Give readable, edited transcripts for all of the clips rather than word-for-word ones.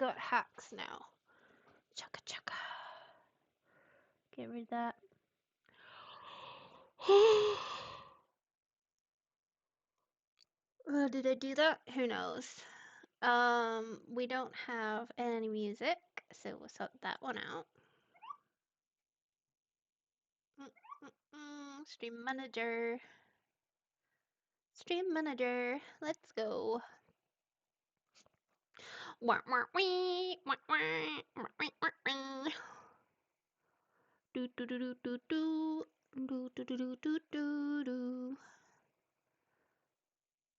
got hacks now. Chaka chaka. Get rid of that. Did I do that? Who knows? We don't have any music, so we'll sort that one out. Stream manager. Stream manager. Let's go. Wah, wah, wee, wah, wah, wah, wah, wah, wah. Do do do do do do. Do do do do do do do.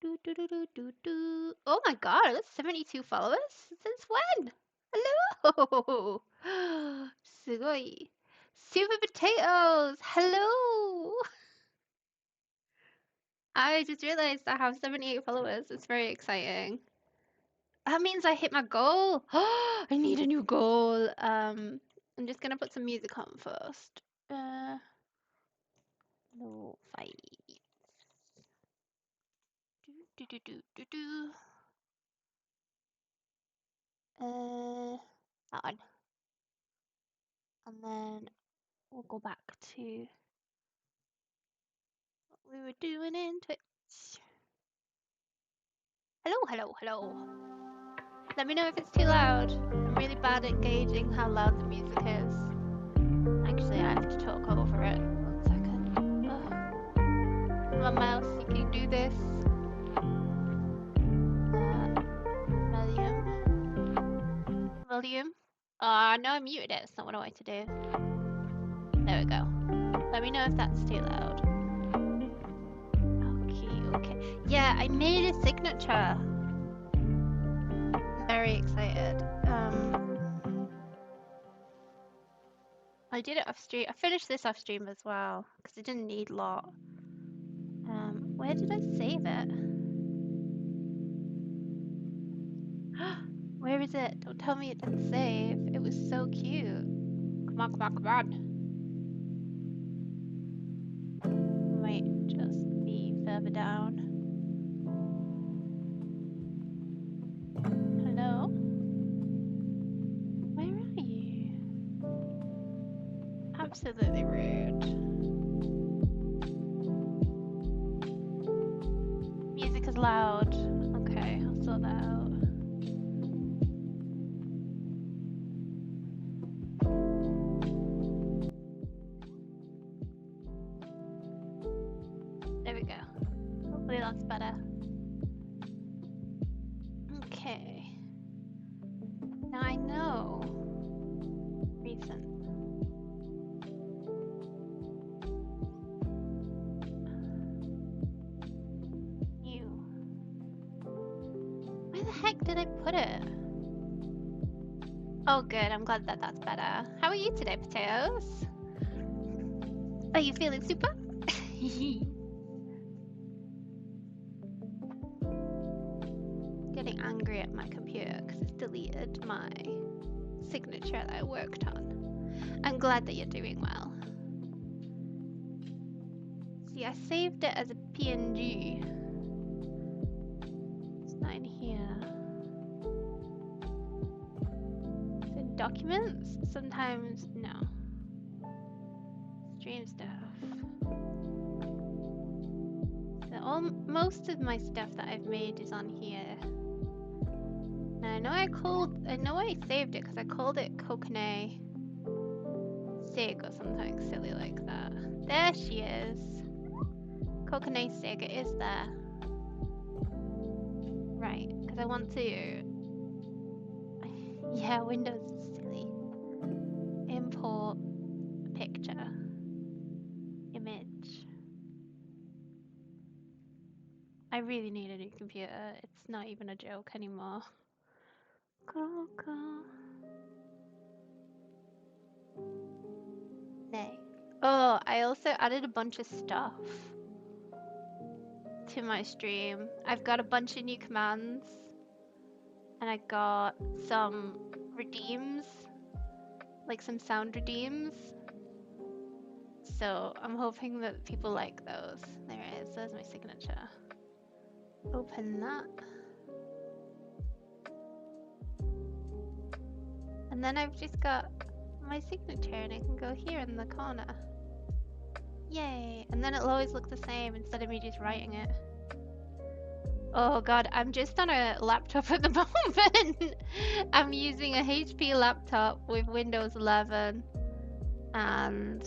Do do do do do do. Oh my god, I got 72 followers? Since when? Hello! Sugoi. Super Potatoes! Hello! I just realized I have 78 followers. It's very exciting. That means I hit my goal. I need a new goal. I'm just gonna put some music on first. No fight. Do do do do do. That one. And then we'll go back to what we were doing in Twitch. Hello, hello, hello. Let me know if it's too loud. I'm really bad at gauging how loud the music is. Actually, I have to talk over it. 1 second. Ugh. My mouse, you can do this. Volume. No, I muted it. It's not what I want to do. There we go. Let me know if that's too loud. Okay. Yeah, I made a signature. I'm very excited. I did it off stream. I finished this off stream as well because it didn't need a lot. Where did I save it? Where is it? Don't tell me it didn't save. It was so cute. Come on, come on, come on. Might just be further down. Hello? Where are you? Absolutely rude. Music is loud. Okay, I'll sort that out. There we go. Hopefully that's better. Okay. Now I know. Recent. New. Where the heck did I put it? Oh good, I'm glad that that's better. How are you today, Potatoes? Are you feeling super? Getting angry at my computer because it's deleted my signature that I worked on. I'm glad that you're doing well. See, I saved it as a PNG. It's not in here. It's in documents? Sometimes, no. Stream stuff. So most of my stuff that I've made is on here. Now I know I saved it because I called it Kokone Sig or something silly like that. There she is. Kokone Sig, it is there. Right, because I want to... Yeah, Windows is silly. Import picture. Image. I really need a new computer. It's not even a joke anymore. Coco. Nay. Oh, I also added a bunch of stuff to my stream. I've got a bunch of new commands. And I got some redeems. Like some sound redeems. So I'm hoping that people like those. There it is, there's my signature. Open that. And then I've just got my signature and I can go here in the corner. Yay! And then it'll always look the same instead of me just writing it. Oh god, I'm just on a laptop at the moment. I'm using a HP laptop with Windows 11 and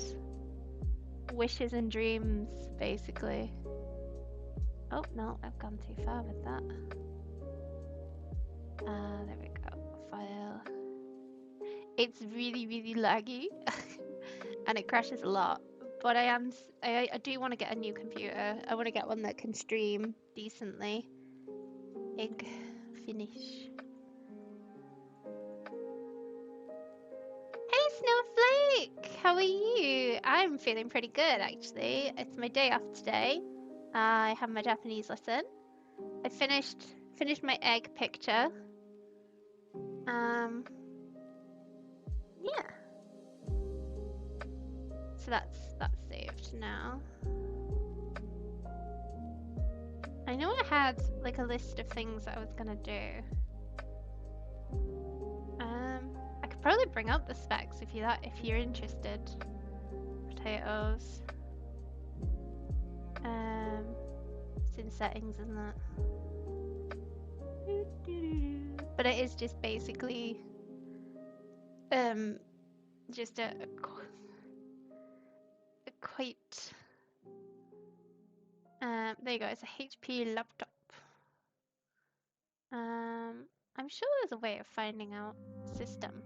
wishes and dreams, basically. Oh no, I've gone too far with that. There we go. File. It's really, really laggy and it crashes a lot. But I do want to get a new computer. I want to get one that can stream decently. Egg finish. Hey Snowflake! How are you? I'm feeling pretty good actually. It's my day off today. I have my Japanese lesson. I finished my egg picture. Yeah. So that's saved now. I know I had like a list of things that I was gonna do. I could probably bring up the specs if you're interested. Potatoes. It's in settings, isn't it? But it is just basically just a quite there you go, it's a HP laptop. I'm sure there's a way of finding out system.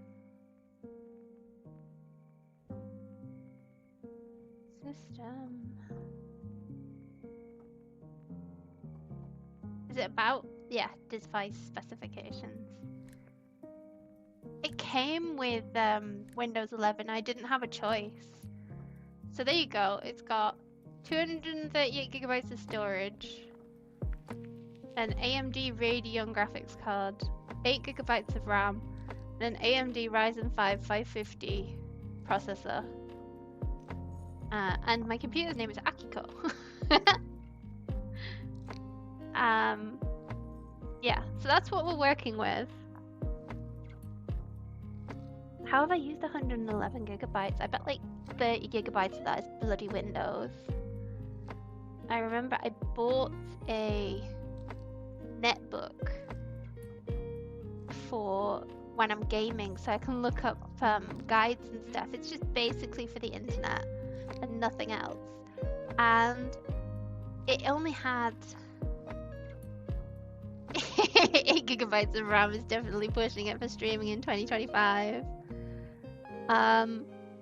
Is it about? Yeah, device specifications. It came with Windows 11. I didn't have a choice. So there you go. It's got 238 gigabytes of storage, an AMD Radeon graphics card, 8 gigabytes of RAM, and an AMD Ryzen 5 550 processor. And my computer's name is Akiko. Yeah, so that's what we're working with. How have I used 111 gigabytes? I bet like 30 gigabytes of that is bloody Windows. I remember I bought a netbook for when I'm gaming so I can look up guides and stuff. It's just basically for the internet and nothing else. And it only had 8 gigabytes of RAM. Is definitely pushing it for streaming in 2025.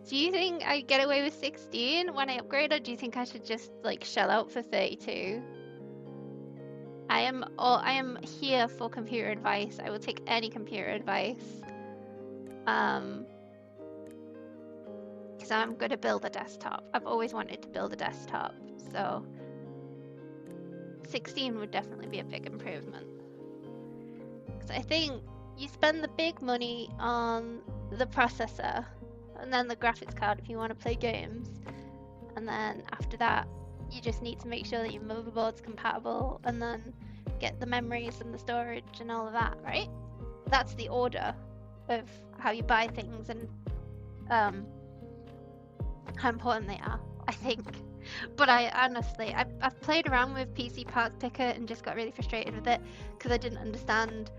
Do you think I get away with 16 when I upgrade, or do you think I should just like shell out for 32? I am here for computer advice. I will take any computer advice. Because I'm gonna build a desktop. I've always wanted to build a desktop, so 16 would definitely be a big improvement. Because I think you spend the big money on the processor and then the graphics card if you want to play games, and then after that you just need to make sure that your motherboard's compatible and then get the memories and the storage and all of that, right? That's the order of how you buy things and how important they are, I think. But I honestly, I've played around with PC Parts Picker and just got really frustrated with it because I didn't understand.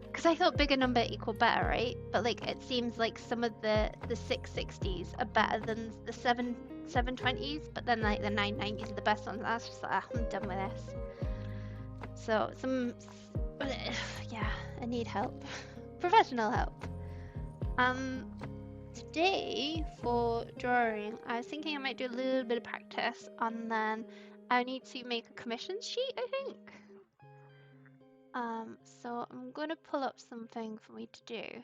Because I thought bigger number equal better, right? But like it seems like some of the 660s are better than the 720s, but then like the 990s are the best ones. I was just like, I'm done with this. So yeah, I need help, professional help. Today for drawing, I was thinking I might do a little bit of practice, and then I need to make a commission sheet, I think. So I'm going to pull up something for me to do.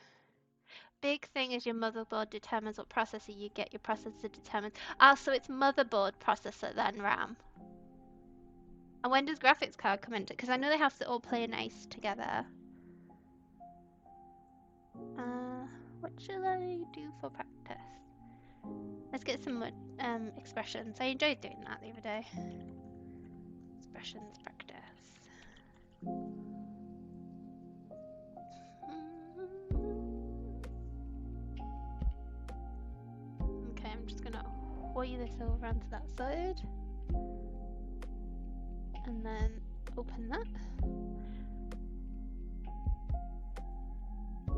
Big thing is your motherboard determines what processor you get. Your processor determines. So it's motherboard processor then RAM. And when does graphics card come into? Because I know they have to all play nice together. What should I do for practice? Let's get some expressions. I enjoyed doing that the other day. Expressions practice. way this over onto that side. And then open that. I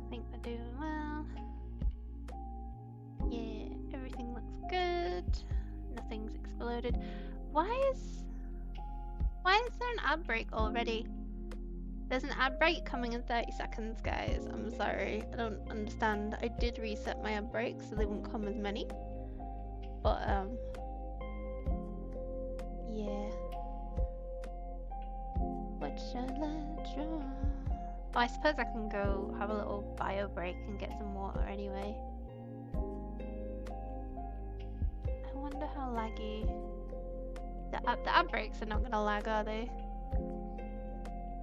think they're doing well. Yeah, everything looks good. Nothing's exploded. Why is there an ad break already? There's an ad break coming in 30 seconds, guys. I'm sorry, I don't understand. I did reset my ad breaks so they wouldn't come as many. But yeah. What shall I draw? Oh, I suppose I can go have a little bio break and get some water anyway. I wonder how laggy the ad breaks are not gonna lag, are they?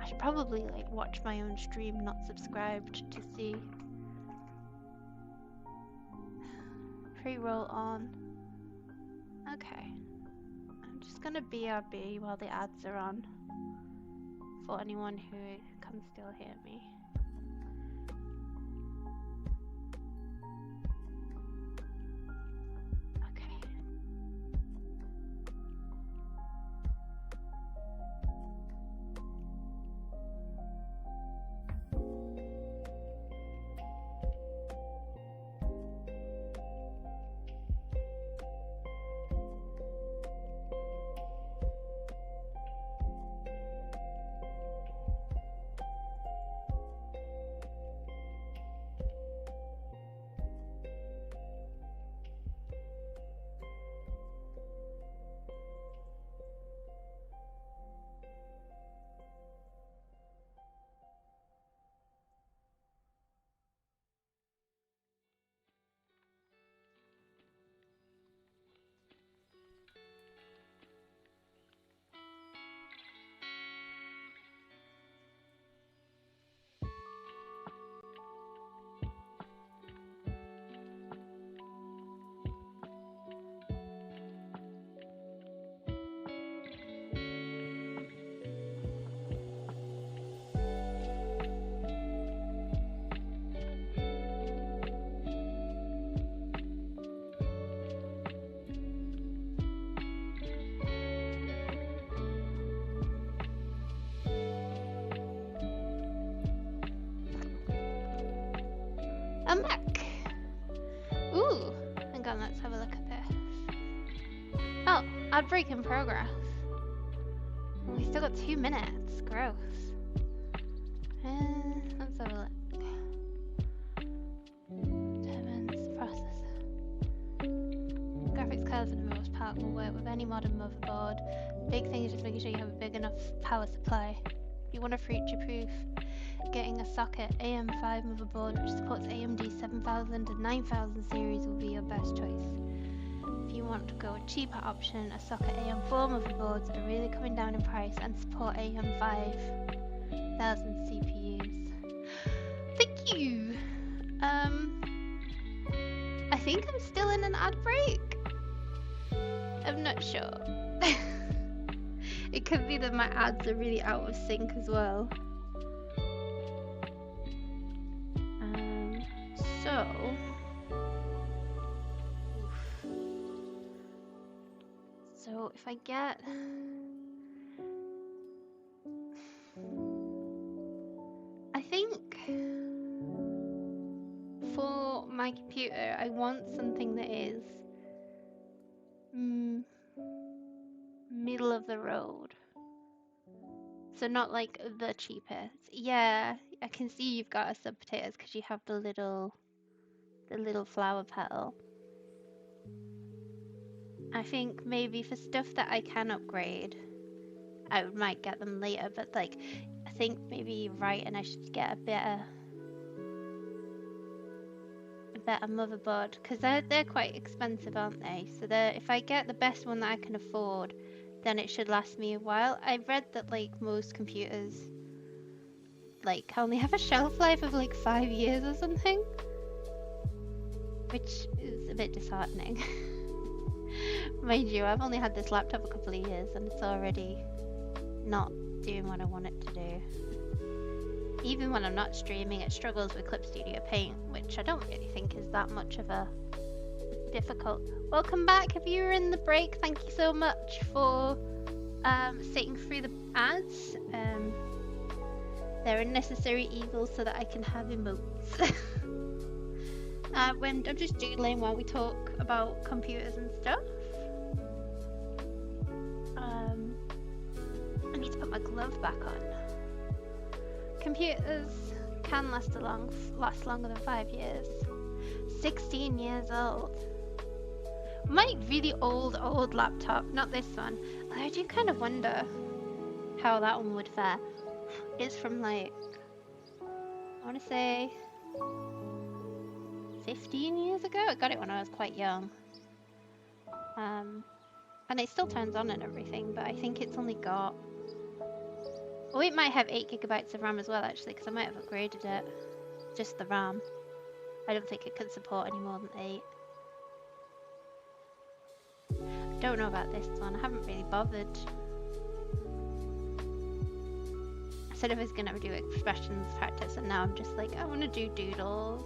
I should probably like watch my own stream, not subscribed, to see. Pre-roll on. Okay. I'm just gonna BRB while the ads are on. For anyone who can still hear me. I'm back. Ooh, hang on, let's have a look at this. Oh, ad break in progress. We still got 2 minutes. Gross. Let's have a look. Determines processor. Graphics cards are the most powerful, work with any modern motherboard. Big thing is just making sure you have a big enough power supply. If you want to future-proof getting a socket AM5 motherboard which supports AMD 7000 and 9000 series will be your best choice. If you want to go a cheaper option, a socket AM4 motherboards are really coming down in price and support AM5000 CPUs. Thank you! I think I'm still in an ad break. I'm not sure. It could be that my ads are really out of sync as well. So if I get I think for my computer I want something that is middle of the road. So not like the cheapest. Yeah, I can see you've got a sub potatoes because you have the little flower petal. I think maybe for stuff that I can upgrade, I might get them later, but like, I think maybe you're right and I should get a better motherboard, because they're quite expensive, aren't they? So if I get the best one that I can afford, then it should last me a while. I read that like most computers like only have a shelf life of like 5 years or something, which is a bit disheartening. Mind you, I've only had this laptop a couple of years and it's already not doing what I want it to do. Even when I'm not streaming, it struggles with Clip Studio Paint, which I don't really think is that much of a difficult. Welcome back. If you were in the break, thank you so much for sitting through the ads. They're a necessary evil so that I can have emotes. When I'm just doodling while we talk about computers and stuff. I need to put my glove back on. Computers can last longer than 5 years. 16 years old. My really old laptop, not this one. I do kind of wonder how that one would fare. It's from like, I want to say 15 years ago. I got it when I was quite young. And it still turns on and everything, but I think it's only got... Oh, it might have 8 gigabytes of RAM as well, actually, because I might have upgraded it. Just the RAM. I don't think it can support any more than 8. I don't know about this one. I haven't really bothered. I said I was going to do expressions practice, and now I'm just like, I want to do doodles.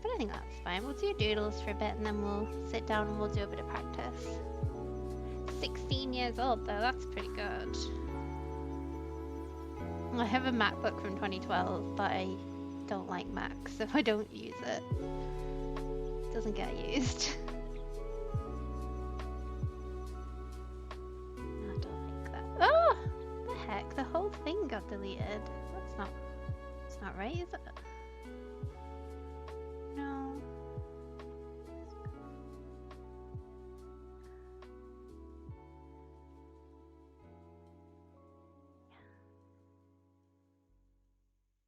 But I think that's fine. We'll do doodles for a bit, and then we'll sit down and we'll do a bit of practice. 16 years old, though. That's pretty good. I have a MacBook from 2012, but I don't like Mac, so I don't use it. It doesn't get used. I don't like that. Oh! The heck? The whole thing got deleted. That's not right, is it? No.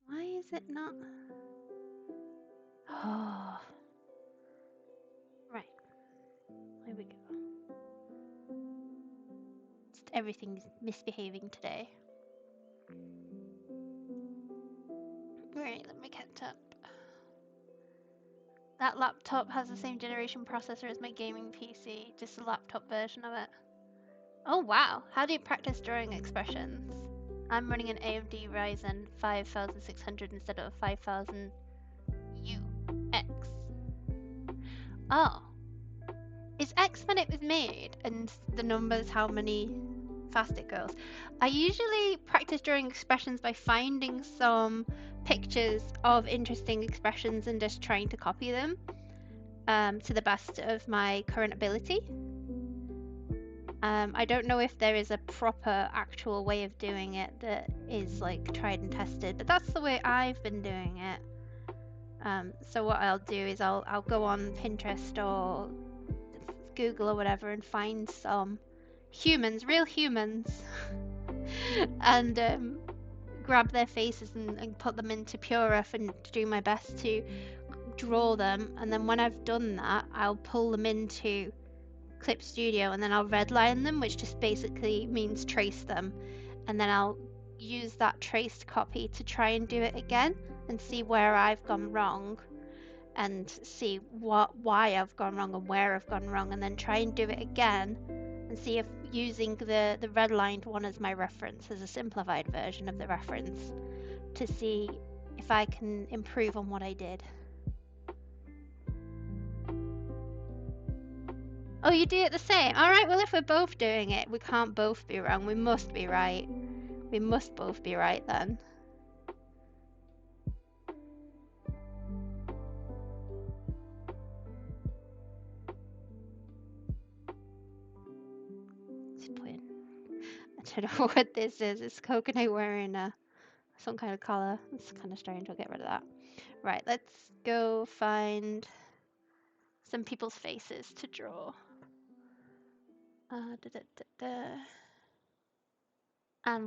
Why is it not? Oh. Right. Here we go. Just everything's misbehaving today. Right, let me catch up. That laptop has the same generation processor as my gaming PC, just a laptop version of it. Oh wow, how do you practice drawing expressions? I'm running an AMD Ryzen 5600 instead of 5000UX. Oh. Is X when it was made and the numbers how many fast it goes? I usually practice drawing expressions by finding some pictures of interesting expressions and just trying to copy them to the best of my current ability. I don't know if there is a proper actual way of doing it that is like tried and tested, but that's the way I've been doing it. So what I'll do is I'll go on Pinterest or Google or whatever and find some humans, real humans, and grab their faces and put them into PureRef and do my best to draw them. And then when I've done that, I'll pull them into Clip Studio and then I'll redline them, which just basically means trace them. And then I'll use that traced copy to try and do it again and see where I've gone wrong and see why I've gone wrong and where I've gone wrong, and then try and do it again and see if using the redlined one as my reference, as a simplified version of the reference, to see if I can improve on what I did. Oh, you do it the same? Alright, well if we're both doing it, we can't both be wrong. We must be right. We must both be right then. I don't know what this is. It's Coconut wearing some kind of collar. It's kind of strange. I'll get rid of that. Right, let's go find some people's faces to draw. And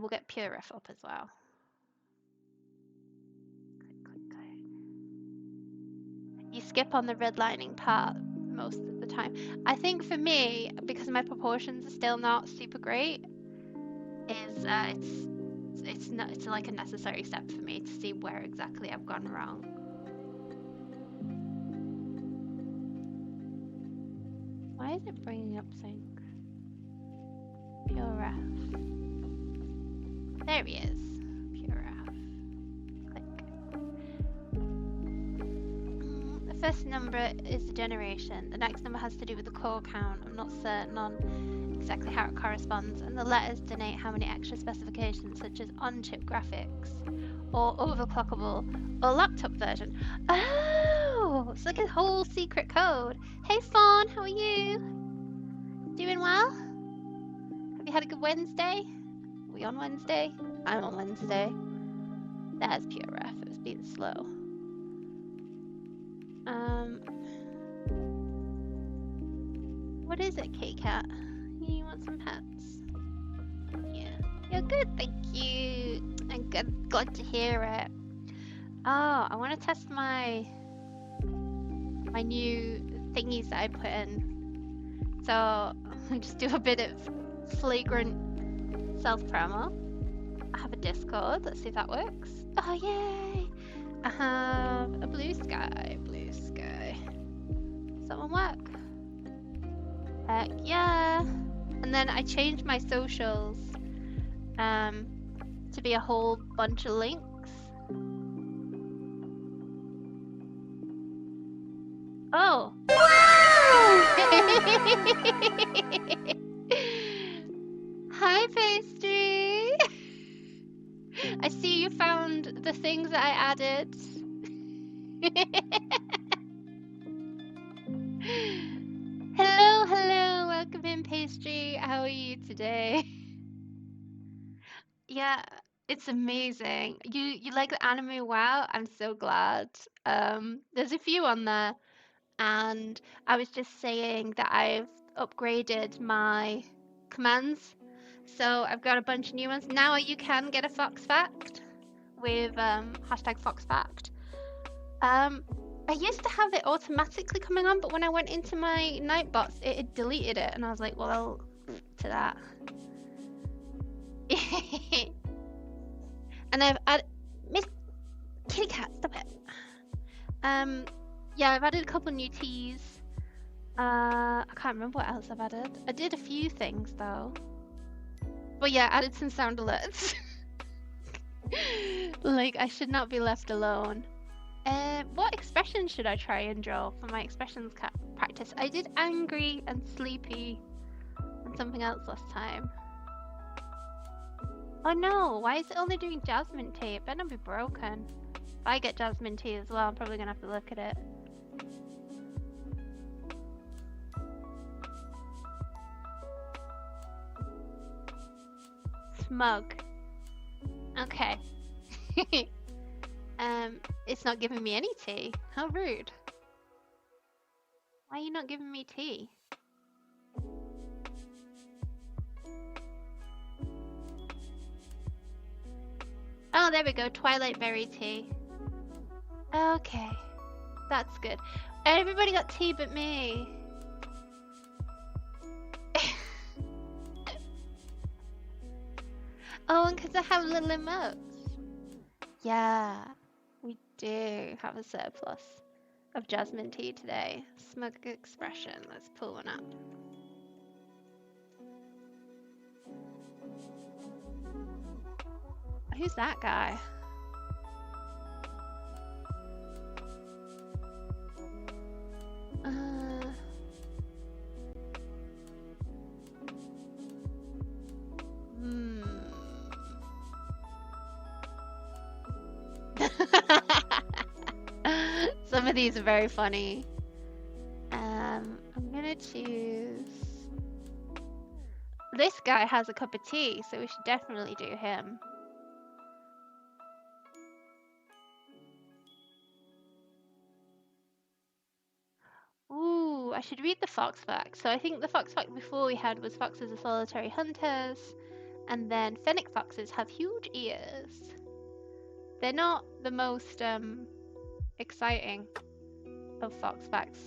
we'll get PureRef up as well. Click. You skip on the redlining part most of the time. I think for me, because my proportions are still not super great, is it's like a necessary step for me to see where exactly I've gone wrong. Why is it bringing up things? PureRef. There he is. PureRef. Click. The first number is the generation. The next number has to do with the core count. I'm not certain on exactly how it corresponds. And the letters denote how many extra specifications, such as on-chip graphics, or overclockable, or laptop version. Oh, it's like a whole secret code. Hey Fawn, how are you? Doing well? Have you had a good Wednesday? Are we on Wednesday? I'm on Wednesday. That's pure ref. It was being slow. What is it, K-Cat? You want some pets? Yeah. You're good, thank you. I'm glad to hear it. Oh, I want to test my new thingies that I put in. So I'll just do a bit of flagrant self-promo. I have a Discord. Let's see if that works. Oh, yay! I have a blue sky. Blue sky. Does that one work? Heck yeah! And then I changed my socials to be a whole bunch of links. Oh! Hi, Pastry! I see you found the things that I added. Hello, welcome in, Pastry. How are you today? Yeah, it's amazing. You like the anime? Wow, I'm so glad. There's a few on there, and I was just saying that I've upgraded my commands. So I've got a bunch of new ones. Now you can get a Fox Fact with hashtag Fox Fact. I used to have it automatically coming on, but when I went into my Nightbots, it had deleted it, and I was like, well, to that. And I've added... Miss Kitty Cat, stop it. Yeah, I've added a couple new teas. I can't remember what else I've added. I did a few things, though. But yeah, added some sound alerts. Like, I should not be left alone. What expression should I try and draw for my expressions practice? I did angry and sleepy and something else last time. Oh no, why is it only doing jasmine tea? It better not be broken. If I get jasmine tea as well, I'm probably gonna have to look at it. Smug. Okay. It's not giving me any tea. How rude. Why are you not giving me tea? Oh, there we go. Twilight berry tea. Okay. That's good. Everybody got tea but me. Oh, and because I have little emotes. Yeah, we do have a surplus of jasmine tea today. Smug expression. Let's pull one up. Who's that guy? Some of these are very funny. I'm gonna choose... This guy has a cup of tea, so we should definitely do him. Ooh, I should read the fox fact. So I think the fox fact before we had was foxes are solitary hunters, and then fennec foxes have huge ears. They're not the most exciting of fox facts,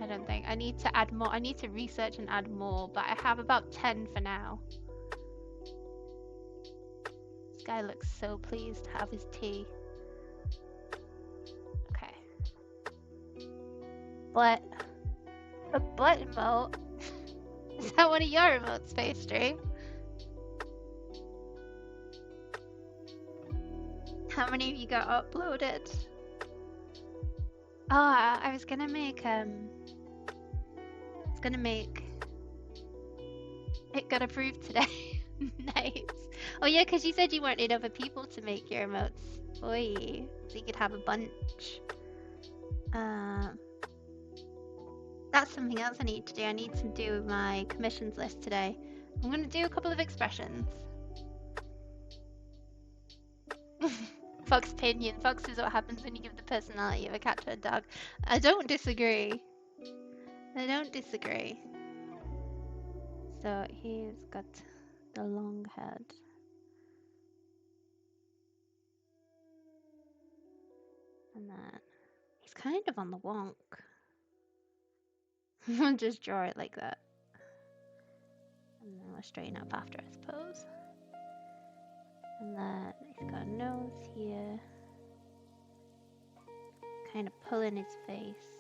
I don't think. I need to add more. I need to research and add more, but I have about 10 for now. This guy looks so pleased to have his tea. Okay. But a butt emote? Is that one of your emotes, Pastry? How many of you got uploaded? Oh, I was gonna make it got approved today. Nice. Oh yeah, because you said you wanted other people to make your emotes. Oi, so you could have a bunch. That's something else I need to do. I need to do my commissions list today. I'm gonna do a couple of expressions. Fox opinion. Fox is what happens when you give the personality of a cat to a dog. I don't disagree. I don't disagree. So he's got the long head. And then he's kind of on the wonk. We'll just draw it like that. And then we'll straighten up after, I suppose. And then he's got a nose here. Kind of pulling his face.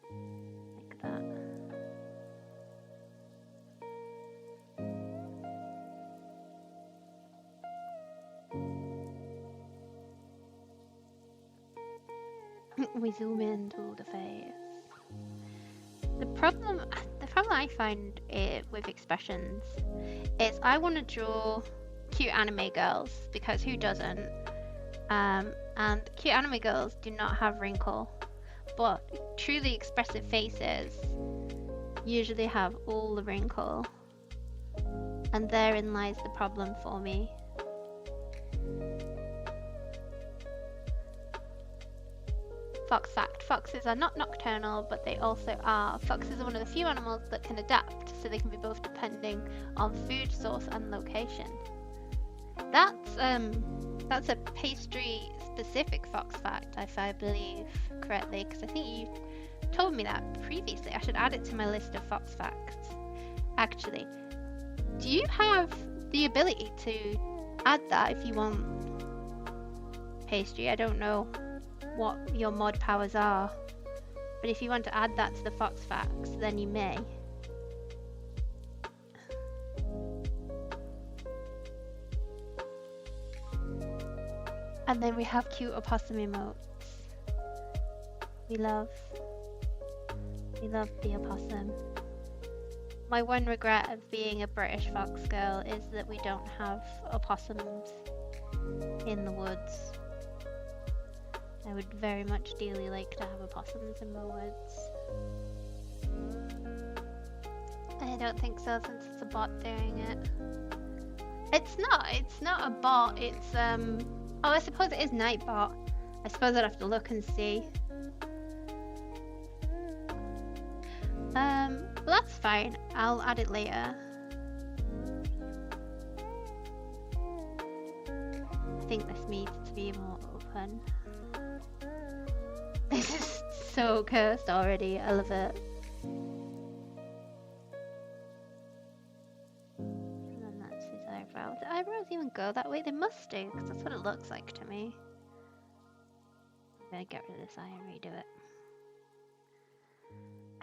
Like that. We zoom into the face. The problem I find with expressions is I want to draw cute anime girls, because who doesn't? And cute anime girls do not have wrinkle, but truly expressive faces usually have all the wrinkle, and therein lies the problem for me. Fox fact: foxes are not nocturnal, but they also are. Foxes are one of the few animals that can adapt, so they can be both depending on food source and location. That's a pastry specific fox fact, if I believe correctly, because I think you told me that previously. I should add it to my list of fox facts. Actually, do you have the ability to add that if you want pastry? I don't know what your mod powers are, but if you want to add that to the fox facts, then you may. And then we have cute opossum emotes. We love the opossum. My one regret of being a British fox girl is that we don't have opossums in the woods. I would very much dearly like to have opossums in the woods. I don't think so, since it's a bot doing it. It's not a bot, it's oh, I suppose it is Nightbot. I suppose I'd have to look and see. Well, that's fine. I'll add it later. I think this needs to be more open. This is so cursed already. I love it. And then that's his eyebrow. Do eyebrows even go that way? They must do, because that's what it looks like to me. I'm gonna get rid of this eye and redo it.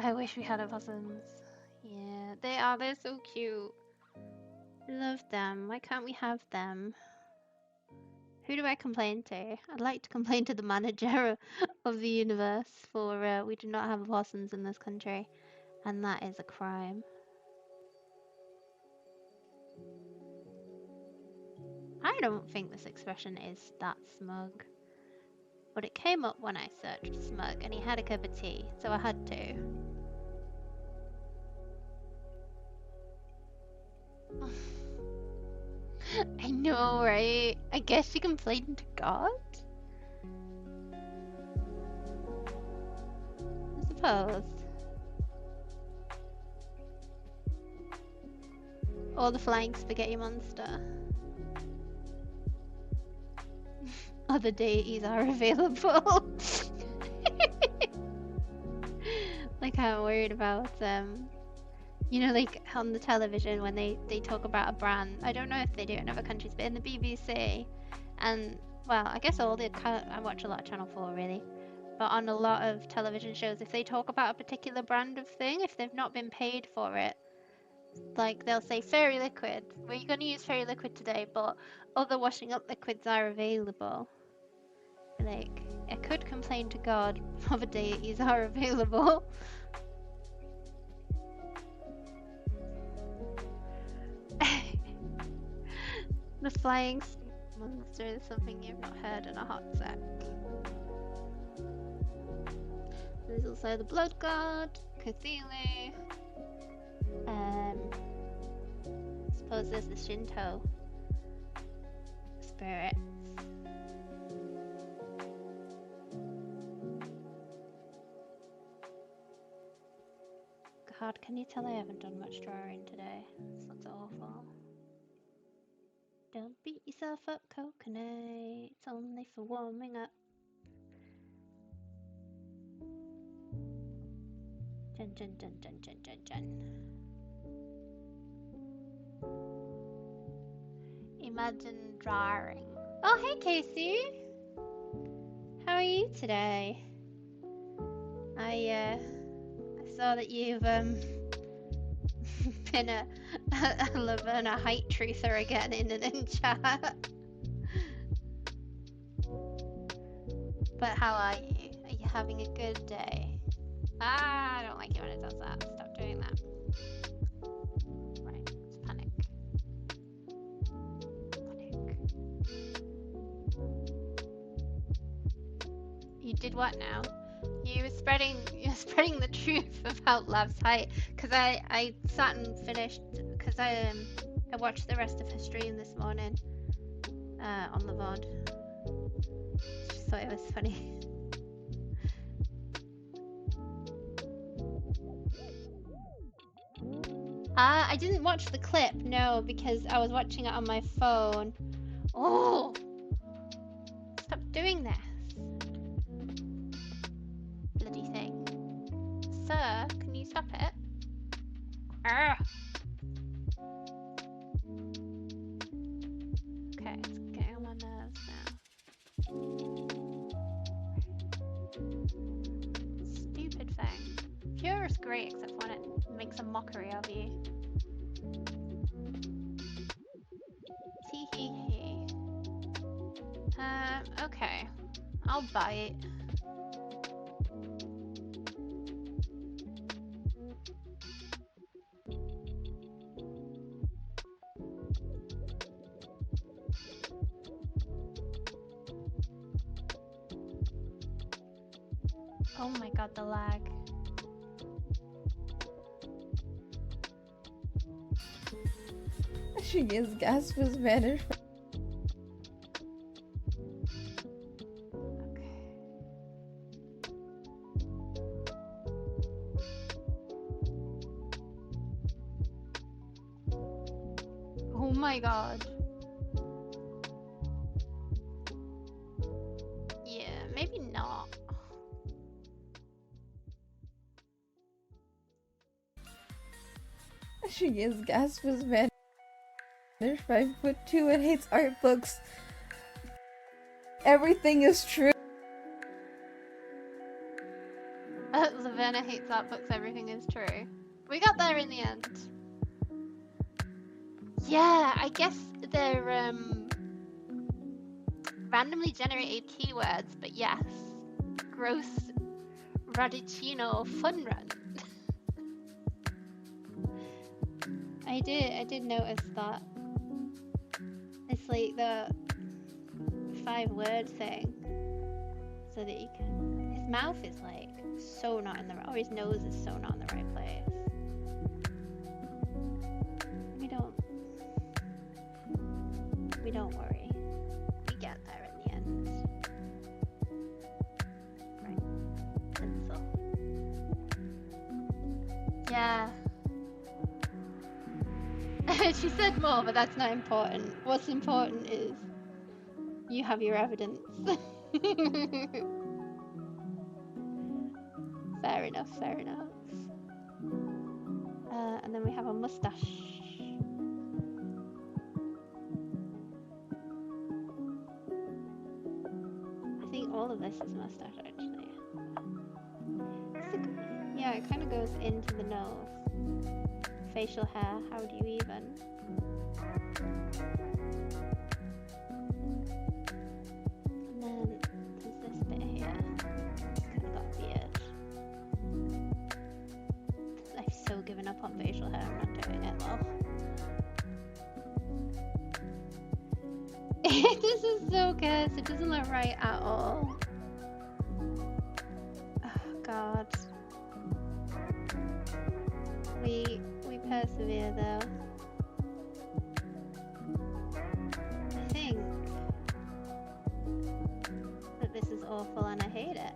I wish we had opossums. Yeah, they're so cute. Love them. Why can't we have them? Who do I complain to? I'd like to complain to the manager of the universe for we do not have opossums in this country, and that is a crime. I don't think this expression is that smug, but it came up when I searched smug, and he had a cup of tea, so I had to. I know, right? I guess you complained to God? I suppose. Or the flying spaghetti monster. Other deities are available. Like, I'm worried about you know, like on the television when they talk about a brand. I don't know if they do it in other countries, but in the BBC, and well, I guess all the I watch a lot of Channel 4 really, but on a lot of television shows, if they talk about a particular brand of thing, if they've not been paid for it, like they'll say Fairy Liquid, we're going to use Fairy Liquid today, but other washing up liquids are available. Like, it could complain to God. Other deities are available. The flying monster is something you've not heard in a hot sec. There's also the blood god, Cthulhu. I suppose there's the Shinto spirits. God, can you tell I haven't done much drawing today? This looks awful. Don't beat yourself up, Coconut. It's only for warming up. Dun dun dun dun dun dun dun. Imagine drawing. Oh, hey, Casey. How are you today? I saw that you've been a Laverna height truther again in chat. But how are you? Are you having a good day? Ah, I don't like it when it does that. Stop doing that. Right, let's panic. Panic. You did what now? You're spreading the truth about Lav's height, because I sat and finished, because I watched the rest of her stream this morning on the VOD. Just thought it was funny. I didn't watch the clip, no, because I was watching it on my phone. Oh! Stop doing this. Bloody thing. Sir, can you stop it? Arrgh. Okay, it's getting on my nerves now. Stupid thing. Pure is great except when it makes a mockery of you. Tee hee hee. Okay. I'll bite. Oh my god, the lag. She gets gas was better. Okay. Oh my god. Yeah, maybe not. She gets gas was better. 5'2" and hates art books. Everything is true. Laverna hates art books, everything is true. We got there in the end. Yeah, I guess they're randomly generated keywords, but yes. Gross Radicino fun run. I did notice that. It's like the 5-word thing. So that you can... His mouth is like so not in the right... Or his nose is so not in the right place. We don't worry. We get there in the end. Right. Pencil. Yeah. She said more, but that's not important. What's important is you have your evidence. Fair enough, fair enough. And then we have a mustache. I think all of this is mustache, actually. Yeah, it kind of goes into the nose. Facial hair, how do you even? And then there's this bit here. This is so cursed. It doesn't look right at all. Oh god. We persevere though. I think that this is awful and I hate it.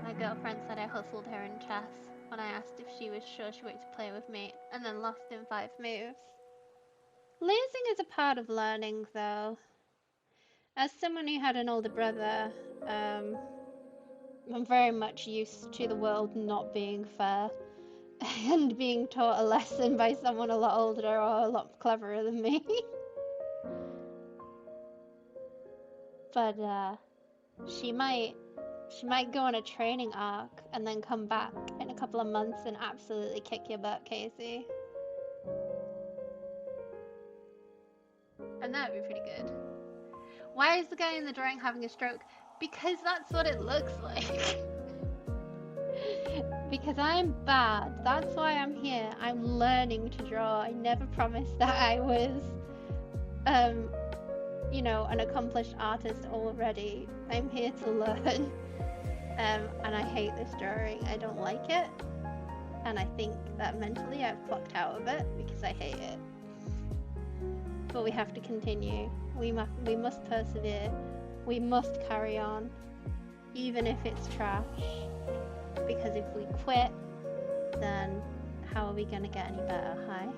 My girlfriend said I hustled her in chess when I asked if she was sure she wanted to play with me, and then lost in 5 moves. Losing is a part of learning though. As someone who had an older brother, I'm very much used to the world not being fair and being taught a lesson by someone a lot older or a lot cleverer than me. But she might go on a training arc and then come back in a couple of months and absolutely kick your butt, Casey. And that would be pretty good. Why is the guy in the drawing having a stroke? Because that's what it looks like. Because I'm bad. That's why I'm here. I'm learning to draw. I never promised that I was, you know, an accomplished artist already. I'm here to learn. And I hate this drawing. I don't like it. And I think that mentally I've clocked out of it because I hate it. But we have to continue. We must persevere. We must carry on. Even if it's trash. Because if we quit, then how are we going to get any better, hi?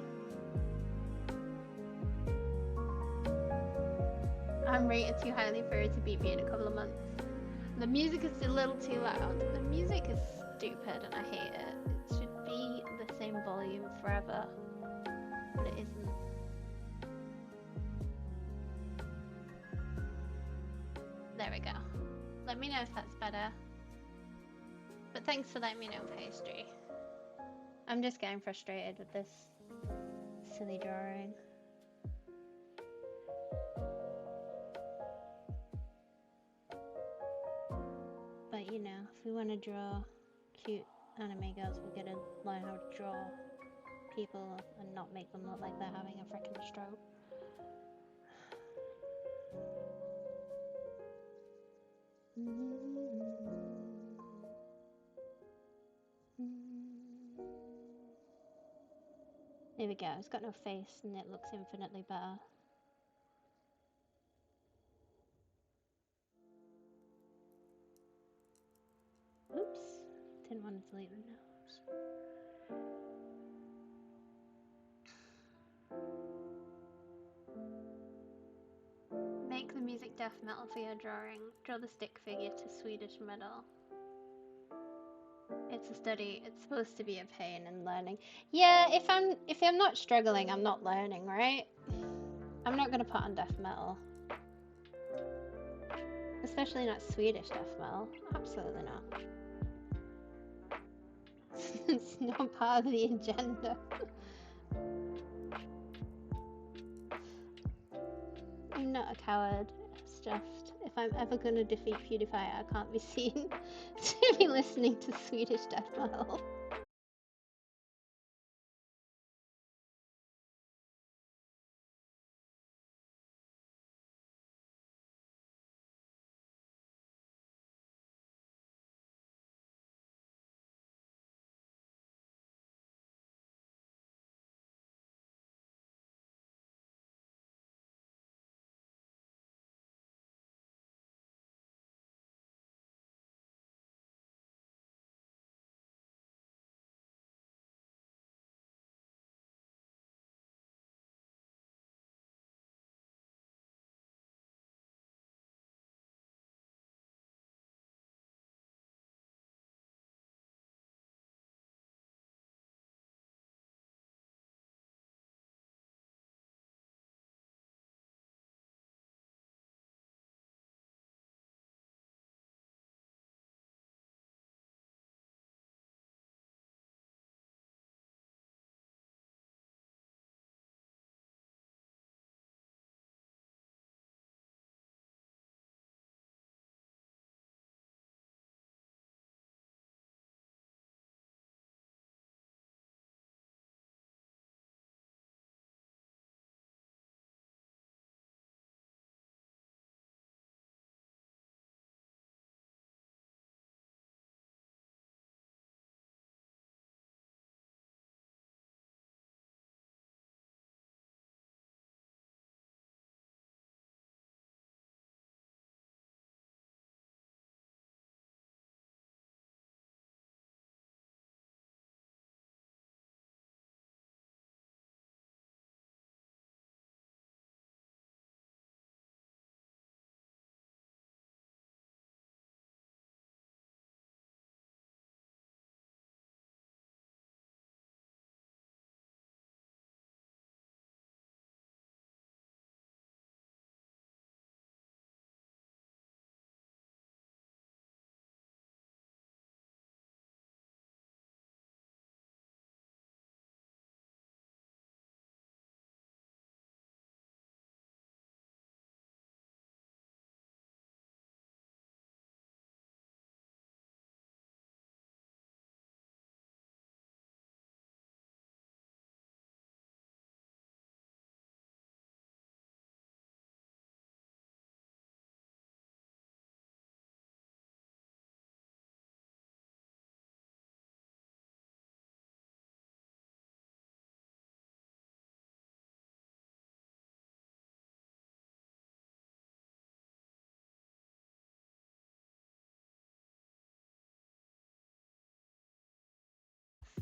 I'm rated too highly for her to beat me in a couple of months. The music is a little too loud. The music is stupid and I hate it. It should be the same volume forever, but it isn't. There we go. Let me know if that's better. But thanks for letting me know, Pastry. I'm just getting frustrated with this silly drawing. But you know, if we want to draw cute anime girls, we gotta learn how to draw people and not make them look like they're having a freaking stroke. There we go, it's got no face and it looks infinitely better. Oops, didn't want to delete the nose. Make the music death metal for your drawing. Draw the stick figure to Swedish metal. It's a study. It's supposed to be a pain in learning. Yeah, if I'm not struggling, I'm not learning, right? I'm not gonna put on death metal. Especially not Swedish death metal. Absolutely not. It's not part of the agenda. I'm not a coward. It's just, if I'm ever gonna defeat PewDiePie, I can't be seen to be listening to Swedish death metal.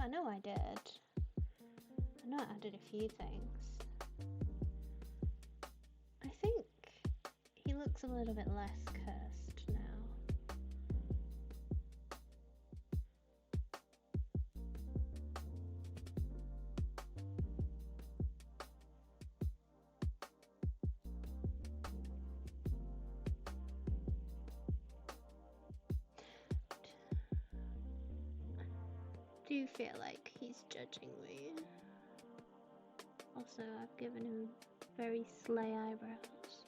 I know I did. I know I added a few things. I think he looks a little bit less cursed now. Do you feel like he's judging me? Also, I've given him very slay eyebrows.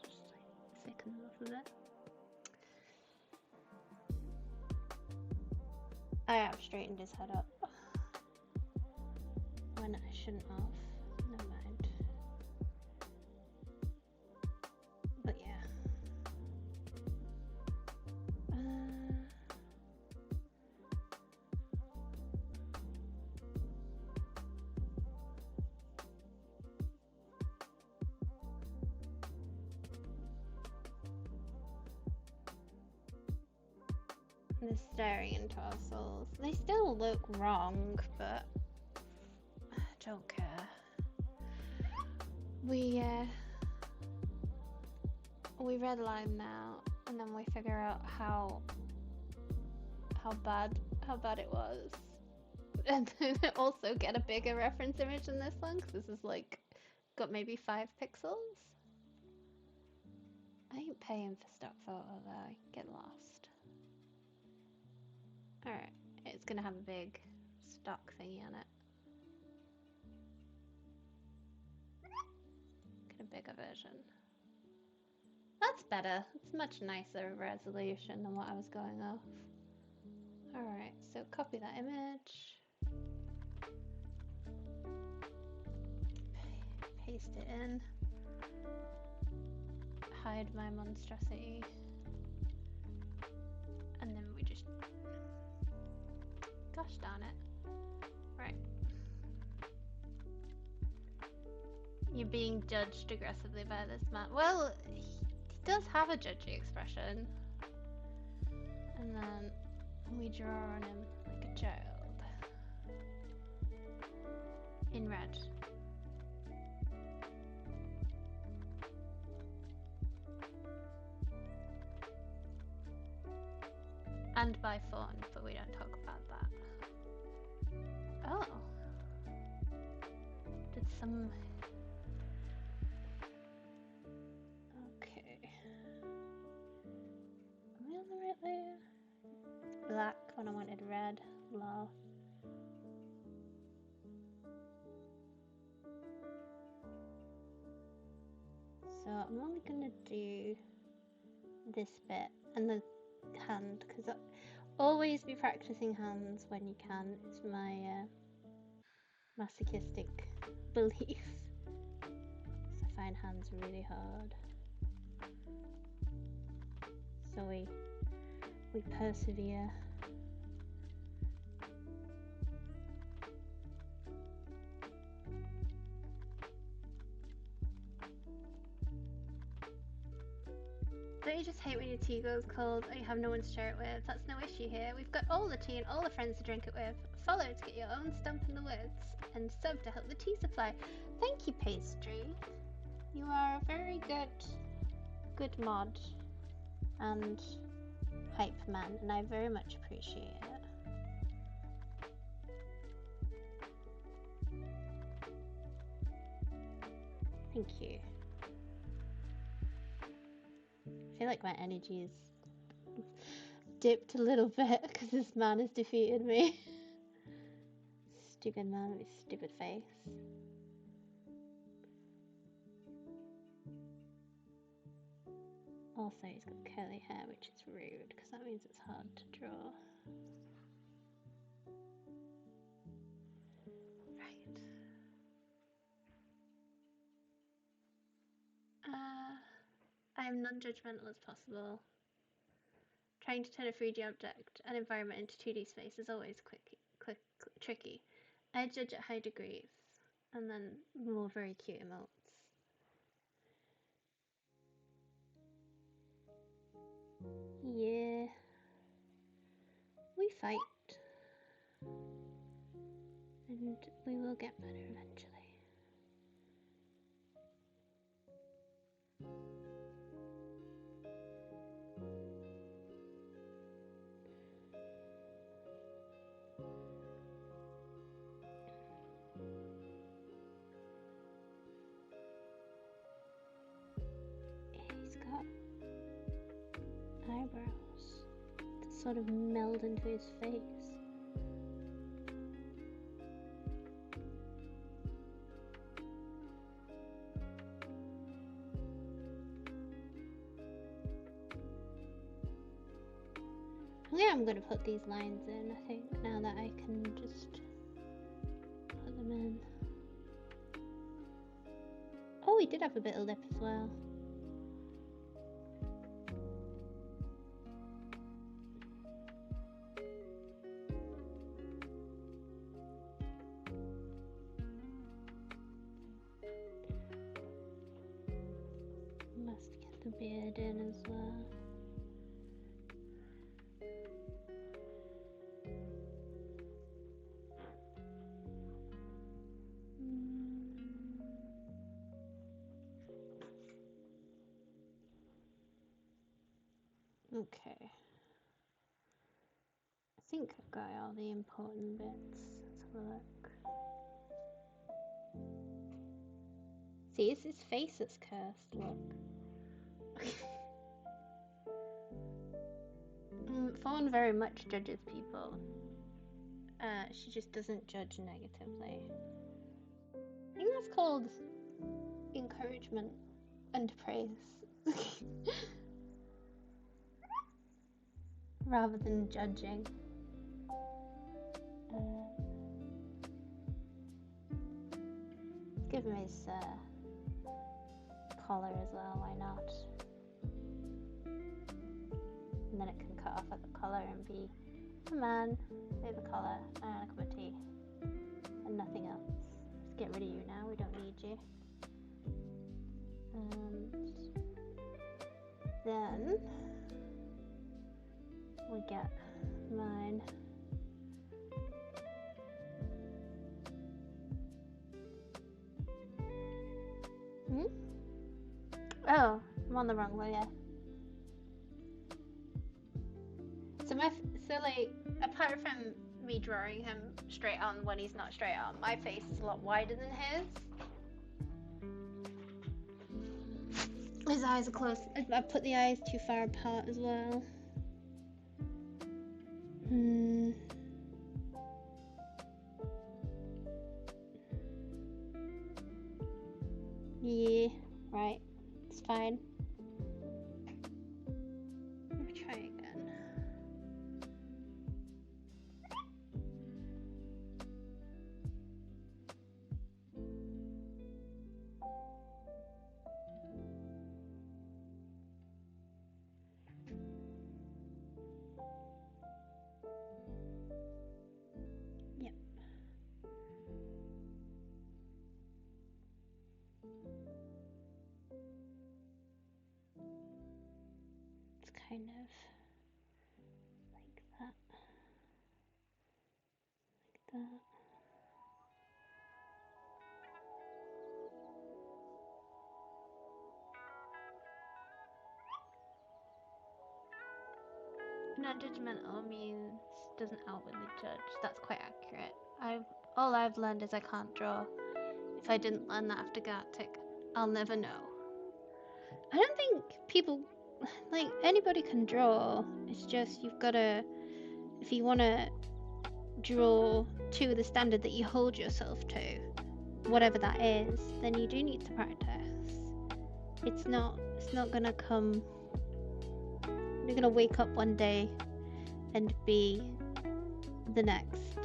Just like thicken them up a bit. I have straightened his head up. When I shouldn't have. Never mind. But yeah. They're staring into our souls. They still look wrong, but I don't care. We redline now, and then we figure out how bad it was, and then also get a bigger reference image than this one, because this is like got maybe 5 pixels. I ain't paying for stock photo though. I get lost. Alright, it's gonna have a big stock thingy on it. Get a bigger version. That's better. It's much nicer resolution than what I was going off. Alright, so copy that image. Paste it in. Hide my monstrosity. And then we just... Gosh darn it. Right. You're being judged aggressively by this man. Well, he does have a judgy expression. And then we draw on him like a child. In red. And by fawn, but we don't talk about that. Oh. Did some... Okay. Am I on the right layer? Black when I wanted red. Lol. So I'm only gonna do this bit and the hand, because always be practicing hands when you can. It's my masochistic belief. So I find hands really hard. So we persevere. Don't you just hate when your tea goes cold or you have no one to share it with? That's no issue here. We've got all the tea and all the friends to drink it with. Follow to get your own stump in the woods, and sub to help the tea supply. Thank you, Pastry. You are a very good mod and hype man, and I very much appreciate it. Thank you. I feel like my energy is dipped a little bit because this man has defeated me. Stupid man with his stupid face. Also, he's got curly hair, which is rude because that means it's hard to draw. Right. I am non-judgmental as possible. Trying to turn a 3D object and environment into 2D space is always tricky. I judge at high degrees, and then more very cute emotes. Yeah. We fight. And we will get better eventually. He's got eyebrows that sort of meld into his face. Yeah, I'm gonna put these lines in, I think, now that I can just put them in. Oh, he did have a bit of lip as well. Must get the beard in as well. Okay. I think I've got all the important bits. Let's have a look. See, it's his face that's cursed, look. Fawn very much judges people. She just doesn't judge negatively. I think that's called encouragement and praise. Rather than judging. Give him his collar as well, why not? And then it can cut off at the collar and be a man with a collar and a cup of tea. And nothing else. Let's get rid of you now, we don't need you. And then we get mine. Oh, I'm on the wrong way, yeah. So like, apart from me drawing him straight on when he's not straight on, my face is a lot wider than his. His eyes are close. I put the eyes too far apart as well. Yeah, right. It's fine. Let me try again. Yep. It's kind of like that. Like that. Non-judgmental means doesn't outwardly judge. That's quite accurate. All I've learned is I can't draw. If I didn't learn that after Gartic, I'll never know. I don't think people, like, anybody can draw. It's just you've gotta, if you wanna draw to the standard that you hold yourself to, whatever that is, then you do need to practice. It's not gonna come. You're gonna wake up one day and be the next,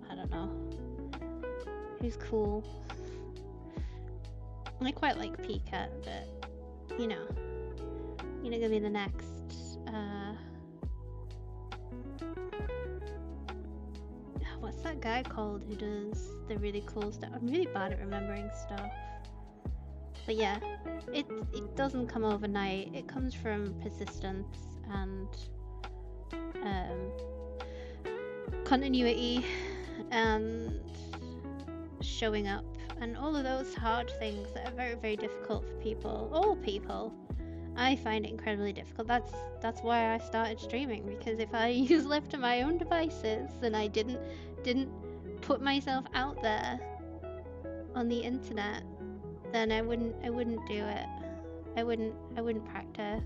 I don't know, who's cool. I quite like Pika, but you know, you're not gonna be the next what's that guy called who does the really cool stuff? I'm really bad at remembering stuff. But yeah, it doesn't come overnight. It comes from persistence and continuity and showing up, and all of those hard things that are very, very difficult for people, all people. I find it incredibly difficult. That's why I started streaming, because if I was left to my own devices and I didn't put myself out there on the internet, then I wouldn't do it. I wouldn't practice.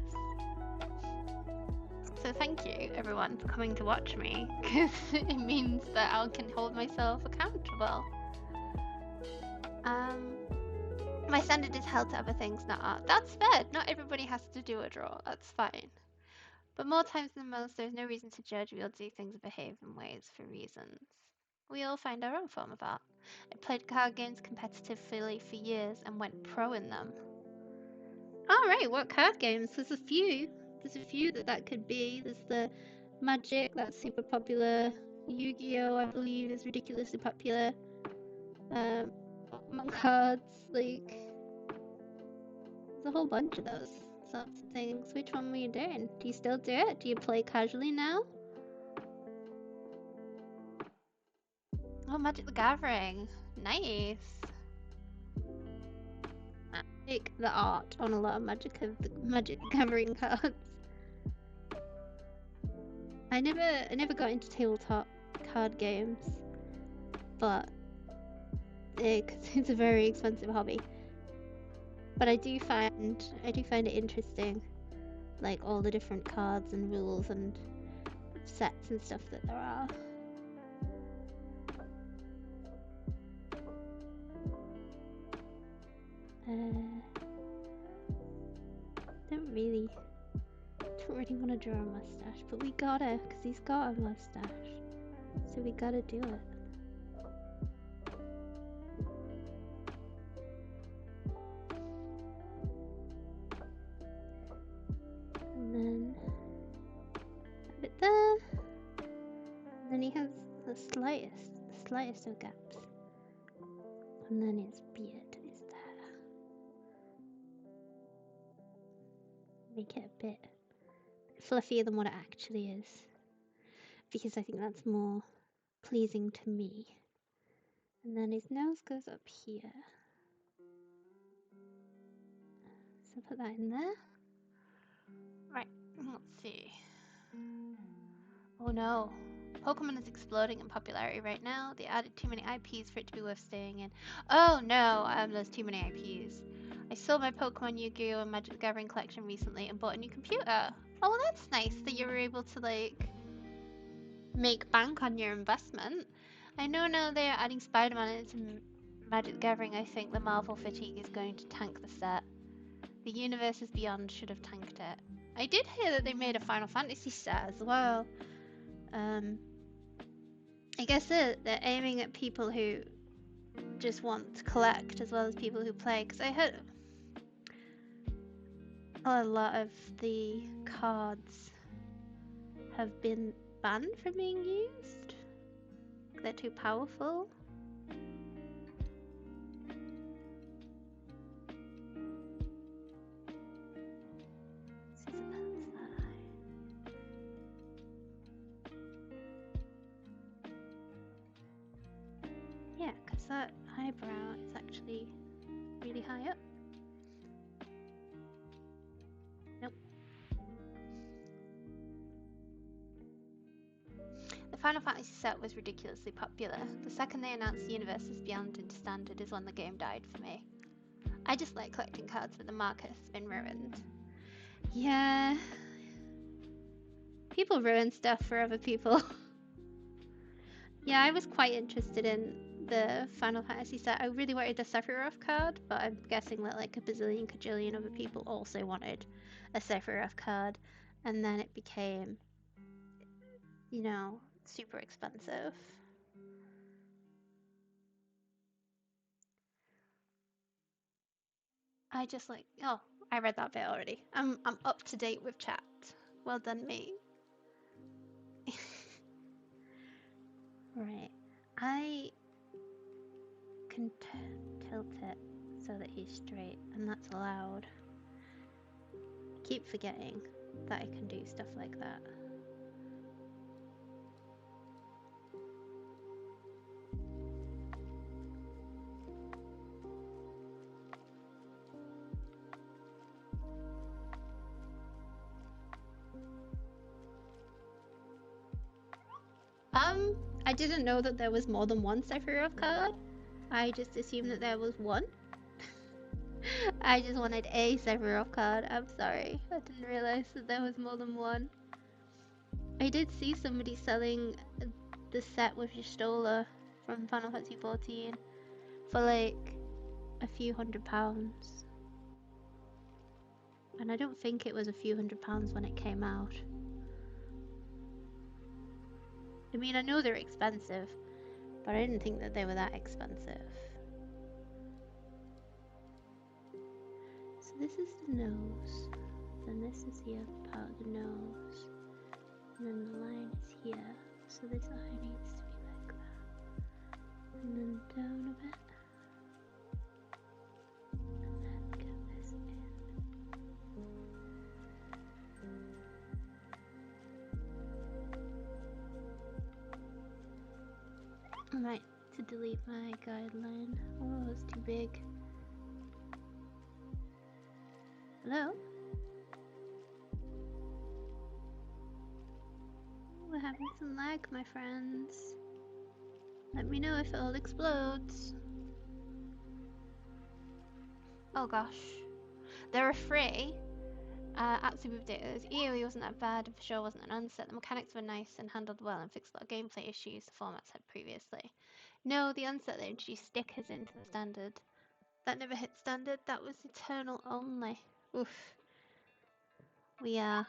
So thank you everyone for coming to watch me, because it means that I can hold myself accountable. My standard is held to other things, not art. That's fair. Not everybody has to do a draw. That's fine. But more times than most, there's no reason to judge. We all do things and behave in ways for reasons. We all find our own form of art. I played card games competitively for years and went pro in them. Alright, what card games? There's a few. There's a few that could be. There's the Magic, that's super popular. Yu-Gi-Oh, I believe, is ridiculously popular. Pokemon cards, like... There's a whole bunch of those sorts of things. Which one were you doing? Do you still do it? Do you play casually now? Oh, Magic the Gathering. Nice. I like the art on a lot of Magic the Gathering cards. I never got into tabletop card games, but it's a very expensive hobby. But I do find it interesting, like all the different cards and rules and sets and stuff that there are. Don't really want to draw a mustache, but we gotta, because he's got a mustache, so we gotta do it. And then have it there. And then he has the slightest of gaps. And then his beard is there. Make it a bit fluffier than what it actually is, because I think that's more pleasing to me. And then his nose goes up here. So put that in there. Right, let's see. Oh no. Pokemon is exploding in popularity right now. They added too many IPs for it to be worth staying in. Oh no, there's too many IPs. I sold my Pokemon, Yu-Gi-Oh! And Magic the Gathering collection recently and bought a new computer. Oh, well, that's nice that you were able to, like, make bank on your investment. I know now they're adding Spider-Man into Magic the Gathering. I think the Marvel fatigue is going to tank the set. The Universes Beyond should have tanked it. I did hear that they made a Final Fantasy set as well. I guess they're aiming at people who just want to collect as well as people who play, because I heard a lot of the cards have been banned from being used. They're too powerful. Yeah, because that eyebrow is actually really high up. Nope. The Final Fantasy set was ridiculously popular. The second they announced the Universes Beyond into Standard is when the game died for me. I just like collecting cards, but the market has been ruined. Yeah. People ruin stuff for other people. Yeah, I was quite interested in the Final Fantasy set. I really wanted the Sephiroth card, but I'm guessing that like a bazillion cajillion other people also wanted a Sephiroth card, and then it became, you know, super expensive. I just like, oh, I read that bit already. I'm up to date with chat. Well done, me. Right. I can tilt it so that he's straight, and that's allowed. I keep forgetting that I can do stuff like that. I didn't know that there was more than one Sephiroth card. I just assumed that there was one. I just wanted a Sephiroth card. I'm sorry. I didn't realize that there was more than one. I did see somebody selling the set with Y'shtola from Final Fantasy XIV for like a few £100s. And I don't think it was a few £100s when it came out. I mean, I know they're expensive, but I didn't think that they were that expensive. So this is the nose. Then this is the other part of the nose. And then the line is here. So this eye needs to be like that. And then down a bit. And then get this in. I might to delete my guideline. Oh, it's too big. Hello? We're having some lag, my friends. Let me know if it all explodes. Oh gosh. There are free. Absolute updaters. EOE wasn't that bad, and for sure wasn't an unset. The mechanics were nice and handled well and fixed a lot of gameplay issues the formats had previously. No, the unset they introduced stickers into the standard. That never hit standard, that was eternal only. Oof. We are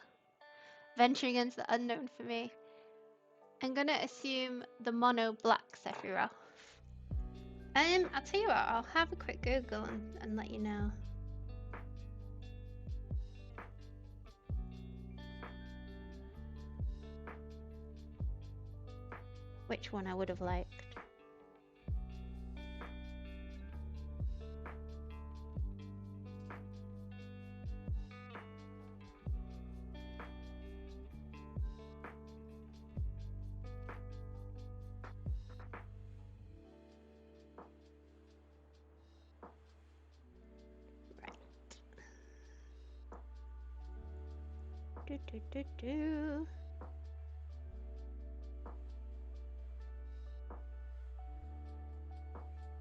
venturing into the unknown for me. I'm gonna assume the mono black Sephiroth. I'll tell you what, I'll have a quick Google and let you know. Which one I would have liked. Right. Do.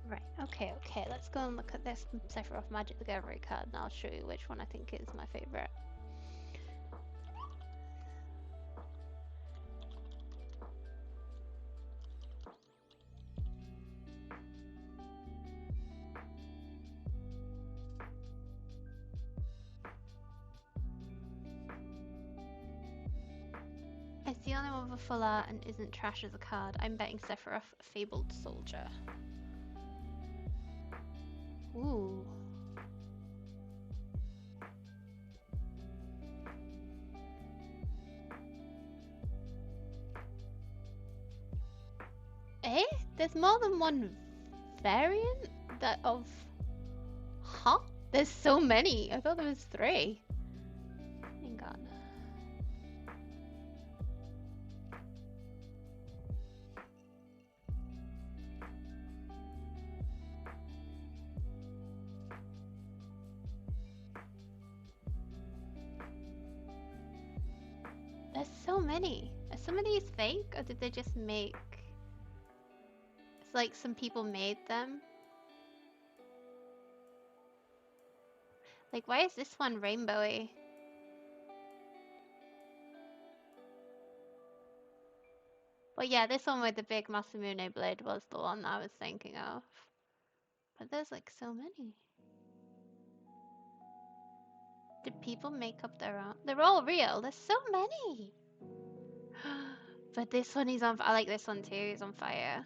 Right, okay, let's go and look at this Sephiroth Magic the Gathering card and I'll show you which one I think is my favourite. It's the only one with a full art and isn't trash as a card. I'm betting Sephiroth Fabled Soldier. Ooh. Eh? There's more than one variant of... Huh? There's so many. I thought there was 3. Hang on. There's so many. Are some of these fake or did they just make... It's like some people made them. Like, why is this one rainbowy? Well, yeah, this one with the big Masamune blade was the one I was thinking of. But there's like so many. Did people make up their own? They're all real. There's so many. But this one is on. I like this one too. He's on fire.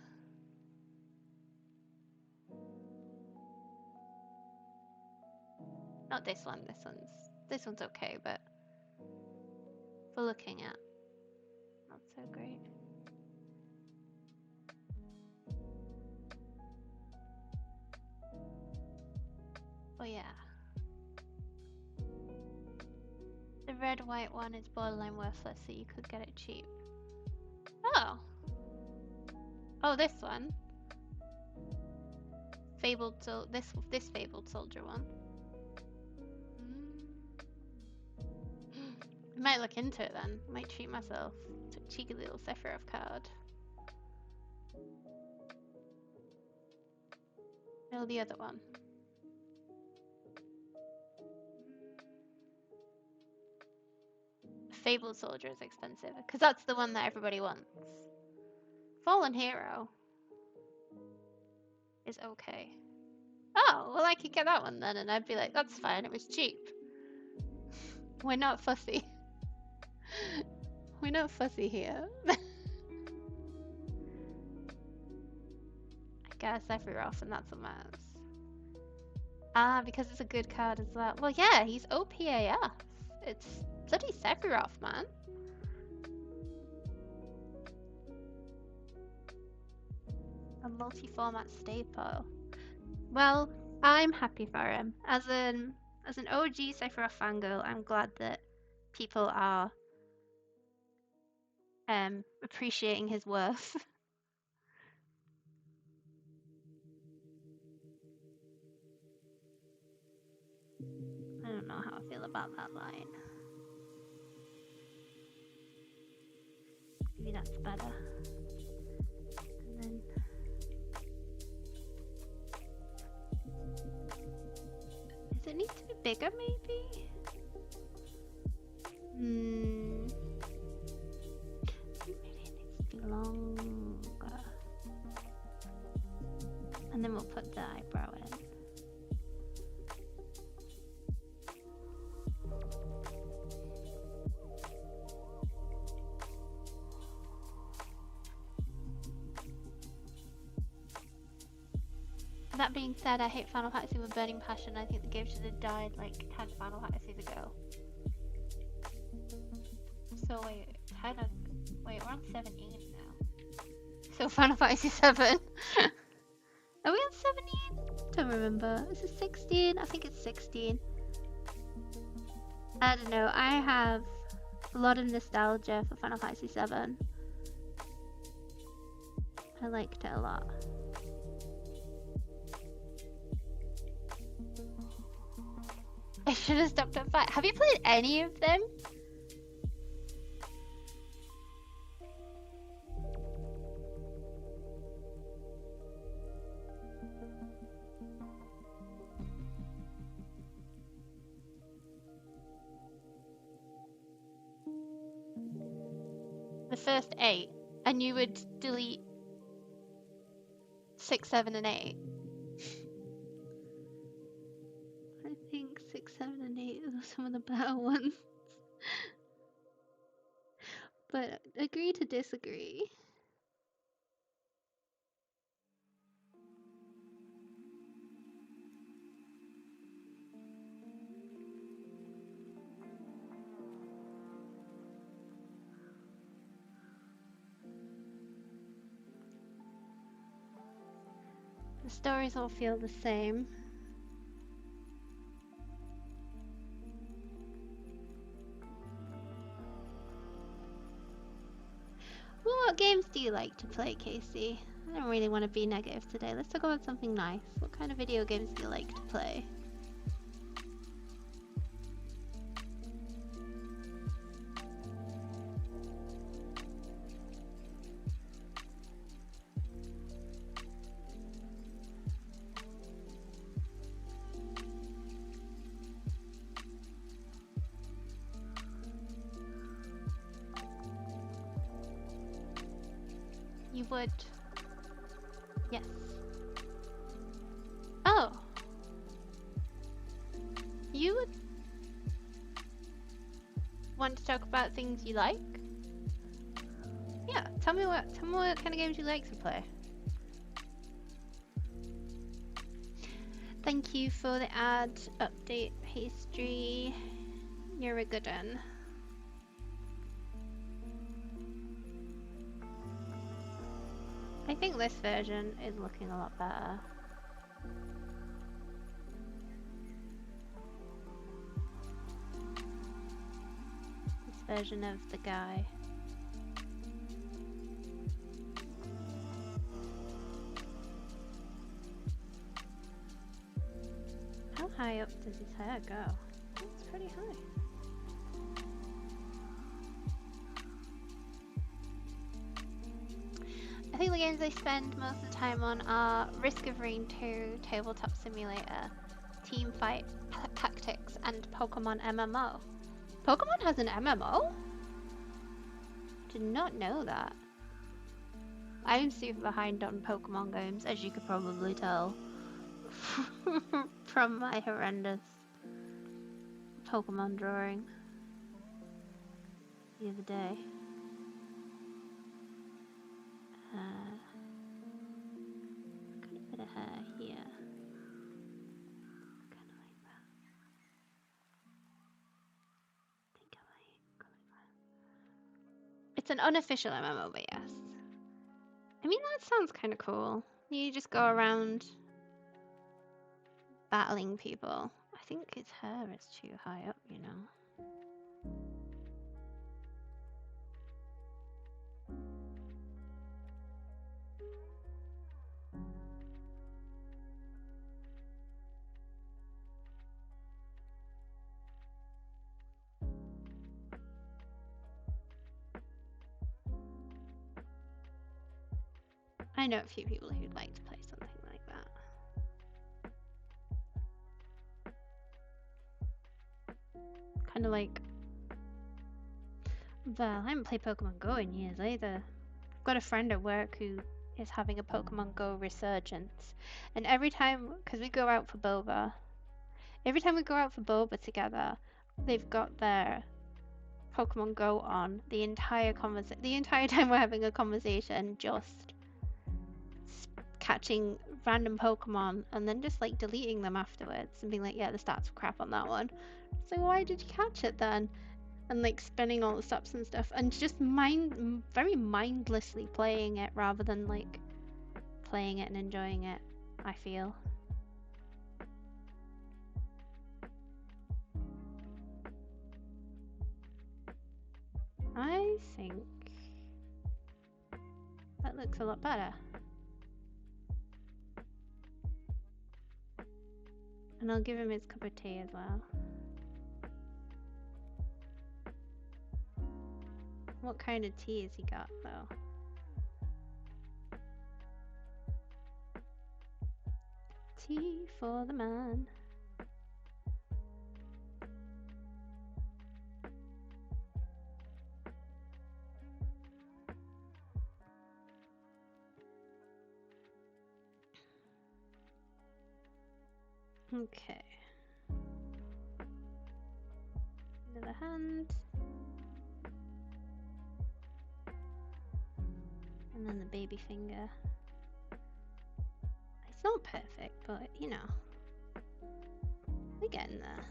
Not this one. This one's okay, but for looking at, not so great. Oh yeah. The red white one is borderline worthless, so you could get it cheap. Oh. Oh, this one. Fabled this Fabled Soldier one. I might look into it then. I might treat myself to a cheeky little Sephiroth card. Oh, the other one. Fabled Soldier is expensive, because that's the one that everybody wants. Fallen Hero is okay. Oh, well I could get that one then, and I'd be like, that's fine, it was cheap. We're not fussy. We're not fussy here. I guess Sephiroth, and that's a mess. Ah, because it's a good card as well. Well, yeah, he's OPAF. It's bloody Sephiroth, man. A multi-format staple. Well, I'm happy for him. As an OG Sephiroth fangirl, I'm glad that people are appreciating his worth. I don't know how I feel about that line. Maybe that's better. And then does it need to be bigger, maybe? Maybe it needs to be longer. And then we'll put the eyebrow in. That being said, I hate Final Fantasy with burning passion. I think the game should have died like 10 Final Fantasies ago. So wait, wait, we're on 17 now. So Final Fantasy 7. Are we on 17? Don't remember. Is it 16? I think it's 16. I don't know. I have a lot of nostalgia for Final Fantasy 7. I liked it a lot. I should have stopped at 5. Have you played any of them? The first 8, and you would delete 6, 7, and 8. I think 6, 7, and 8 are some of the better ones. But agree to disagree. The stories all feel the same. Well, what games do you like to play, Casey? I don't really want to be negative today. Let's talk about something nice. What kind of video games do you like to play? You would. Yes. Oh. You would want to talk about things you like? Yeah, tell me what kind of games you like to play. Thank you for the ad update, pastry. You're a good one. I think this version is looking a lot better. This version of the guy. How high up does his hair go? It's pretty high. I think the games I spend most of the time on are Risk of Rain 2, Tabletop Simulator, Teamfight Tactics, and Pokemon MMO. Pokemon has an MMO? Did not know that. I'm super behind on Pokemon games, as you could probably tell from my horrendous Pokemon drawing the other day. Got a bit of hair here. Kind of like that. Think I might go like that. It's an unofficial MMO, but yes. I mean, that sounds kind of cool. You just go around battling people. I think his hair is too high up, you know. I know a few people who'd like to play something like that. Kind of like... Well, I haven't played Pokemon Go in years either. I've got a friend at work who is having a Pokemon Go resurgence. And every time, because we go out for boba, every time we go out for boba together, they've got their Pokemon Go on the entire time we're having a conversation, just catching random Pokemon and then just like deleting them afterwards and being like, yeah, the stats were crap on that one. So why did you catch it then? And like spinning all the stops and stuff and just very mindlessly playing it rather than like playing it and enjoying it, I feel. I think that looks a lot better. And I'll give him his cup of tea as well. What kind of tea has he got though? Tea for the man. Okay. Another hand. And then the baby finger. It's not perfect, but you know. We're getting there.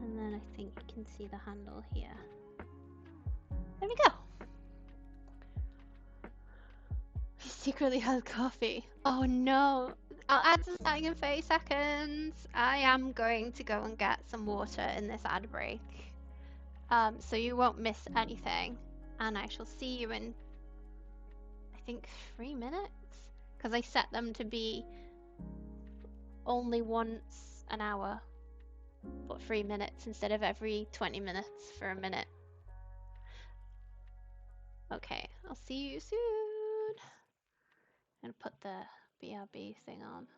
And then I think you can see the handle here. There we go. He secretly has coffee. Oh no. I'll add to starting in 30 seconds. I am going to go and get some water in this ad break. So you won't miss anything. And I shall see you in, I think, 3 minutes? Because I set them to be only once an hour, but 3 minutes instead of every 20 minutes for a minute. Okay, I'll see you soon. I'm gonna put the BRB thing on.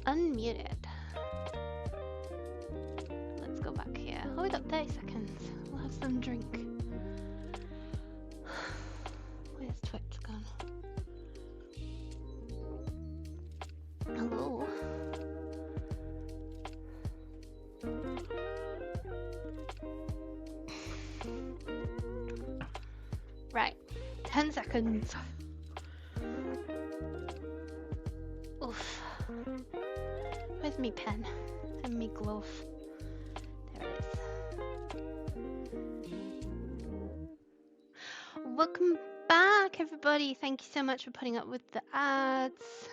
Unmuted. Let's go back here. Oh, we got 30 seconds. We'll have some drink. Where's Twitch gone? Hello. Right. 10 seconds. Oof. Where's me pen and me glove? There it is. Welcome back, everybody. Thank you so much for putting up with the ads.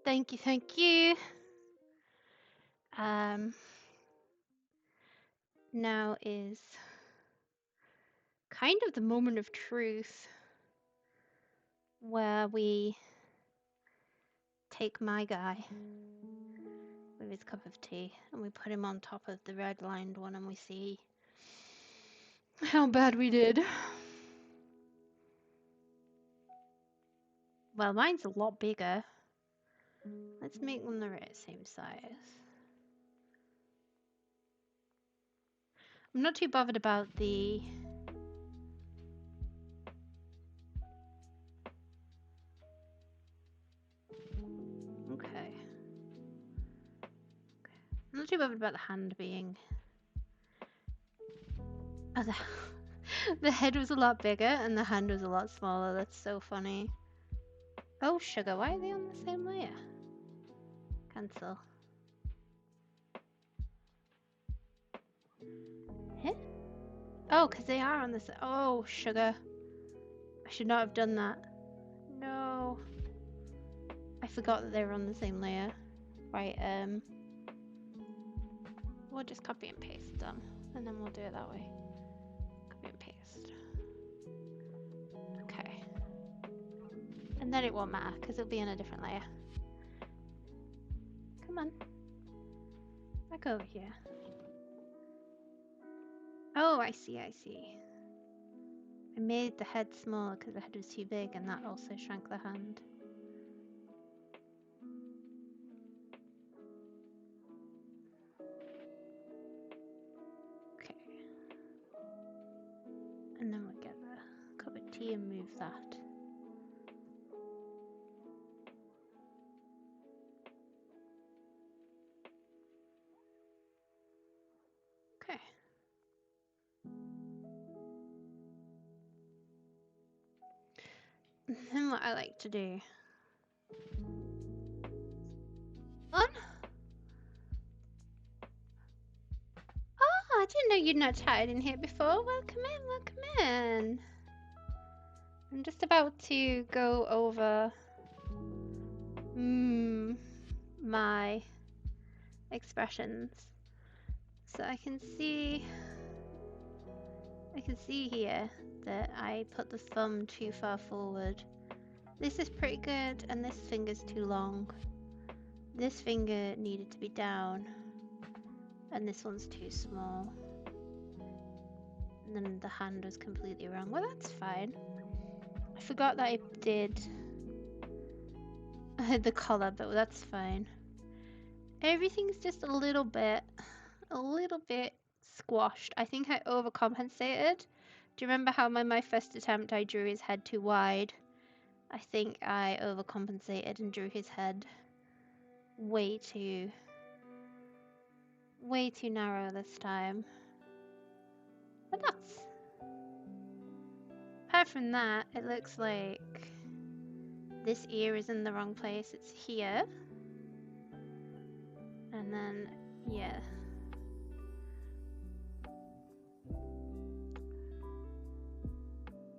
Thank you, thank you. Now is kind of the moment of truth where we take my guy with his cup of tea and we put him on top of the red lined one and we see how bad we did. Well, mine's a lot bigger. Let's make them the right same size. I'm not too bothered about the okay. I'm not too bothered about the hand being oh, the head was a lot bigger and the hand was a lot smaller. That's so funny. Oh, sugar, why are they on the same layer? Cancel. Eh? Oh, because they are on this. Oh, sugar. I should not have done that. No. I forgot that they were on the same layer. Right, we'll just copy and paste them, and then we'll do it that way. Copy and paste. Okay. And then it won't matter, because it'll be in a different layer. Come on. Back over here. Oh, I see, I see. I made the head smaller because the head was too big, and that also shrank the hand. Okay. And then we'll get the cup of tea and move that. Okay. And then what I like to do On? Oh, I didn't know you'd not chatted in here before. Welcome in, welcome in. I'm just about to go over my expressions. So I can see here that I put the thumb too far forward. This is pretty good, and this finger's too long. This finger needed to be down, and this one's too small. And then the hand was completely wrong. Well, that's fine. I forgot that I did the collar, but that's fine. Everything's just a little bit squashed. I think I overcompensated. Do you remember how my first attempt I drew his head too wide? I think I overcompensated and drew his head way too narrow this time. But that's... Apart from that, it looks like this ear is in the wrong place. It's here. And then, yeah.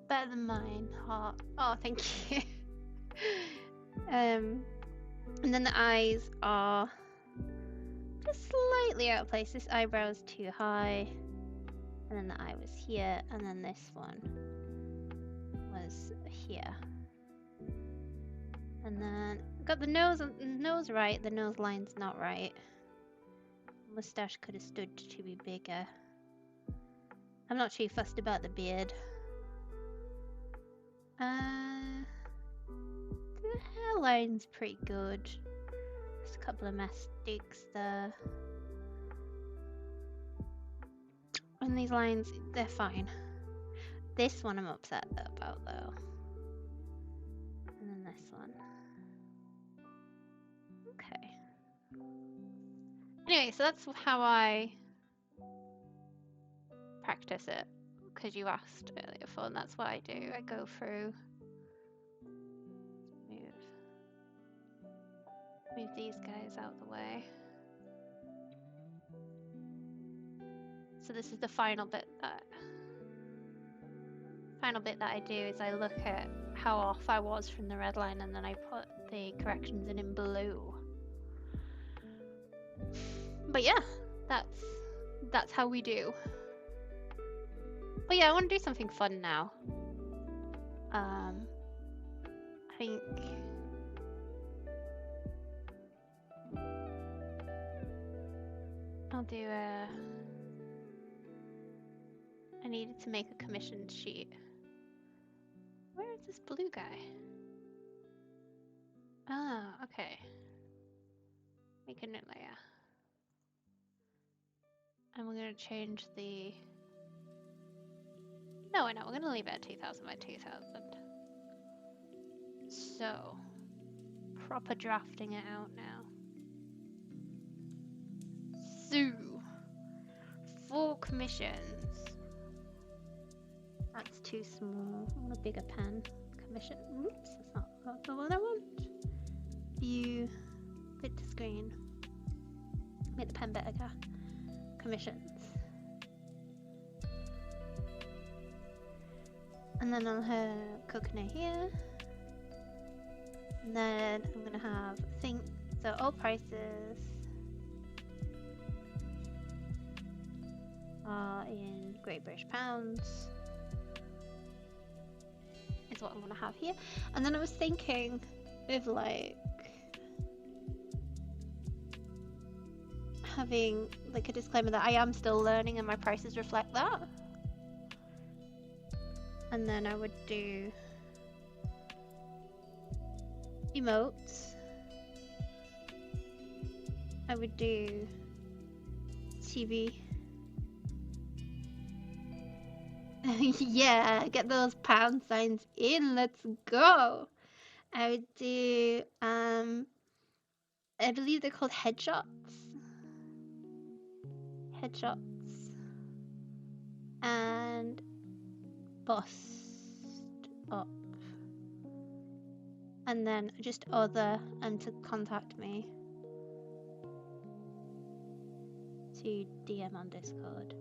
Better than mine, heart. Oh, thank you. And then the eyes are just slightly out of place. This eyebrow's too high. And then the eye was here, and then this one was here. And then got the nose right, the nose line's not right. Mustache could have stood to be bigger. I'm not too fussed about the beard. The hairline's pretty good. Just a couple of mistakes there. And these lines, they're fine. This one I'm upset about though. And then this one. Okay. Anyway, so that's how I practice it. Because you asked earlier for, and that's what I do. I go through, move these guys out of the way. So this is the final bit that I do is I look at how off I was from the red line, and then I put the corrections in blue. But yeah, that's how we do. But yeah, I want to do something fun now. I think I'll do I needed to make a commissioned sheet. Where is this blue guy? Ah, okay. Make a new layer. And we're gonna change the... No, we're not. We're gonna leave it at 2000 by 2000. So, proper drafting it out now. So, 4 commissions. That's too small. I want a bigger pen. Commission. Oops, that's not the one I want. View. Fit to screen. Make the pen bigger. Commissions. And then I'll have Kokone here. And then I'm gonna have think. So all prices are in Great British pounds. Is what I'm gonna have here. And then I was thinking of like having like a disclaimer that I am still learning and my prices reflect that. And then I would do emotes. I would do TV. Yeah, get those pound signs in, let's go. I would do I believe they're called headshots. And bust up. And then just other and to contact me. to DM on Discord.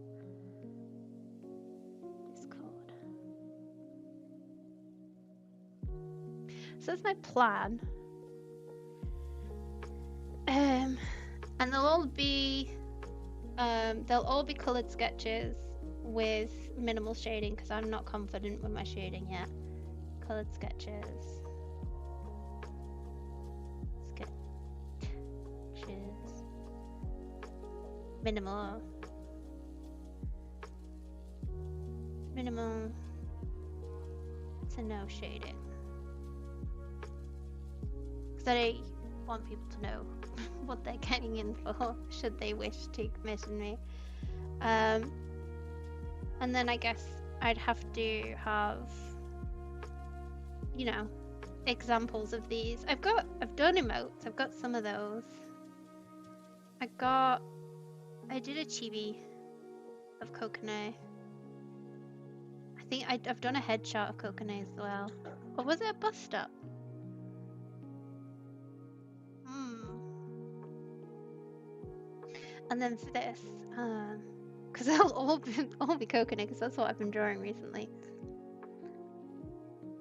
So that's my plan. And they'll all be coloured sketches with minimal shading because I'm not confident with my shading yet. Coloured sketches. Minimal to no shading. Because I want people to know what they're getting in for should they wish to commission me. And then I guess I'd have to have, you know, examples of these. I've done emotes. I've got some of those. I did a chibi of Kokone. I think I've done a headshot of Kokone as well. Or was it a bus stop? And then for this, because they'll all be Kokone, because that's what I've been drawing recently.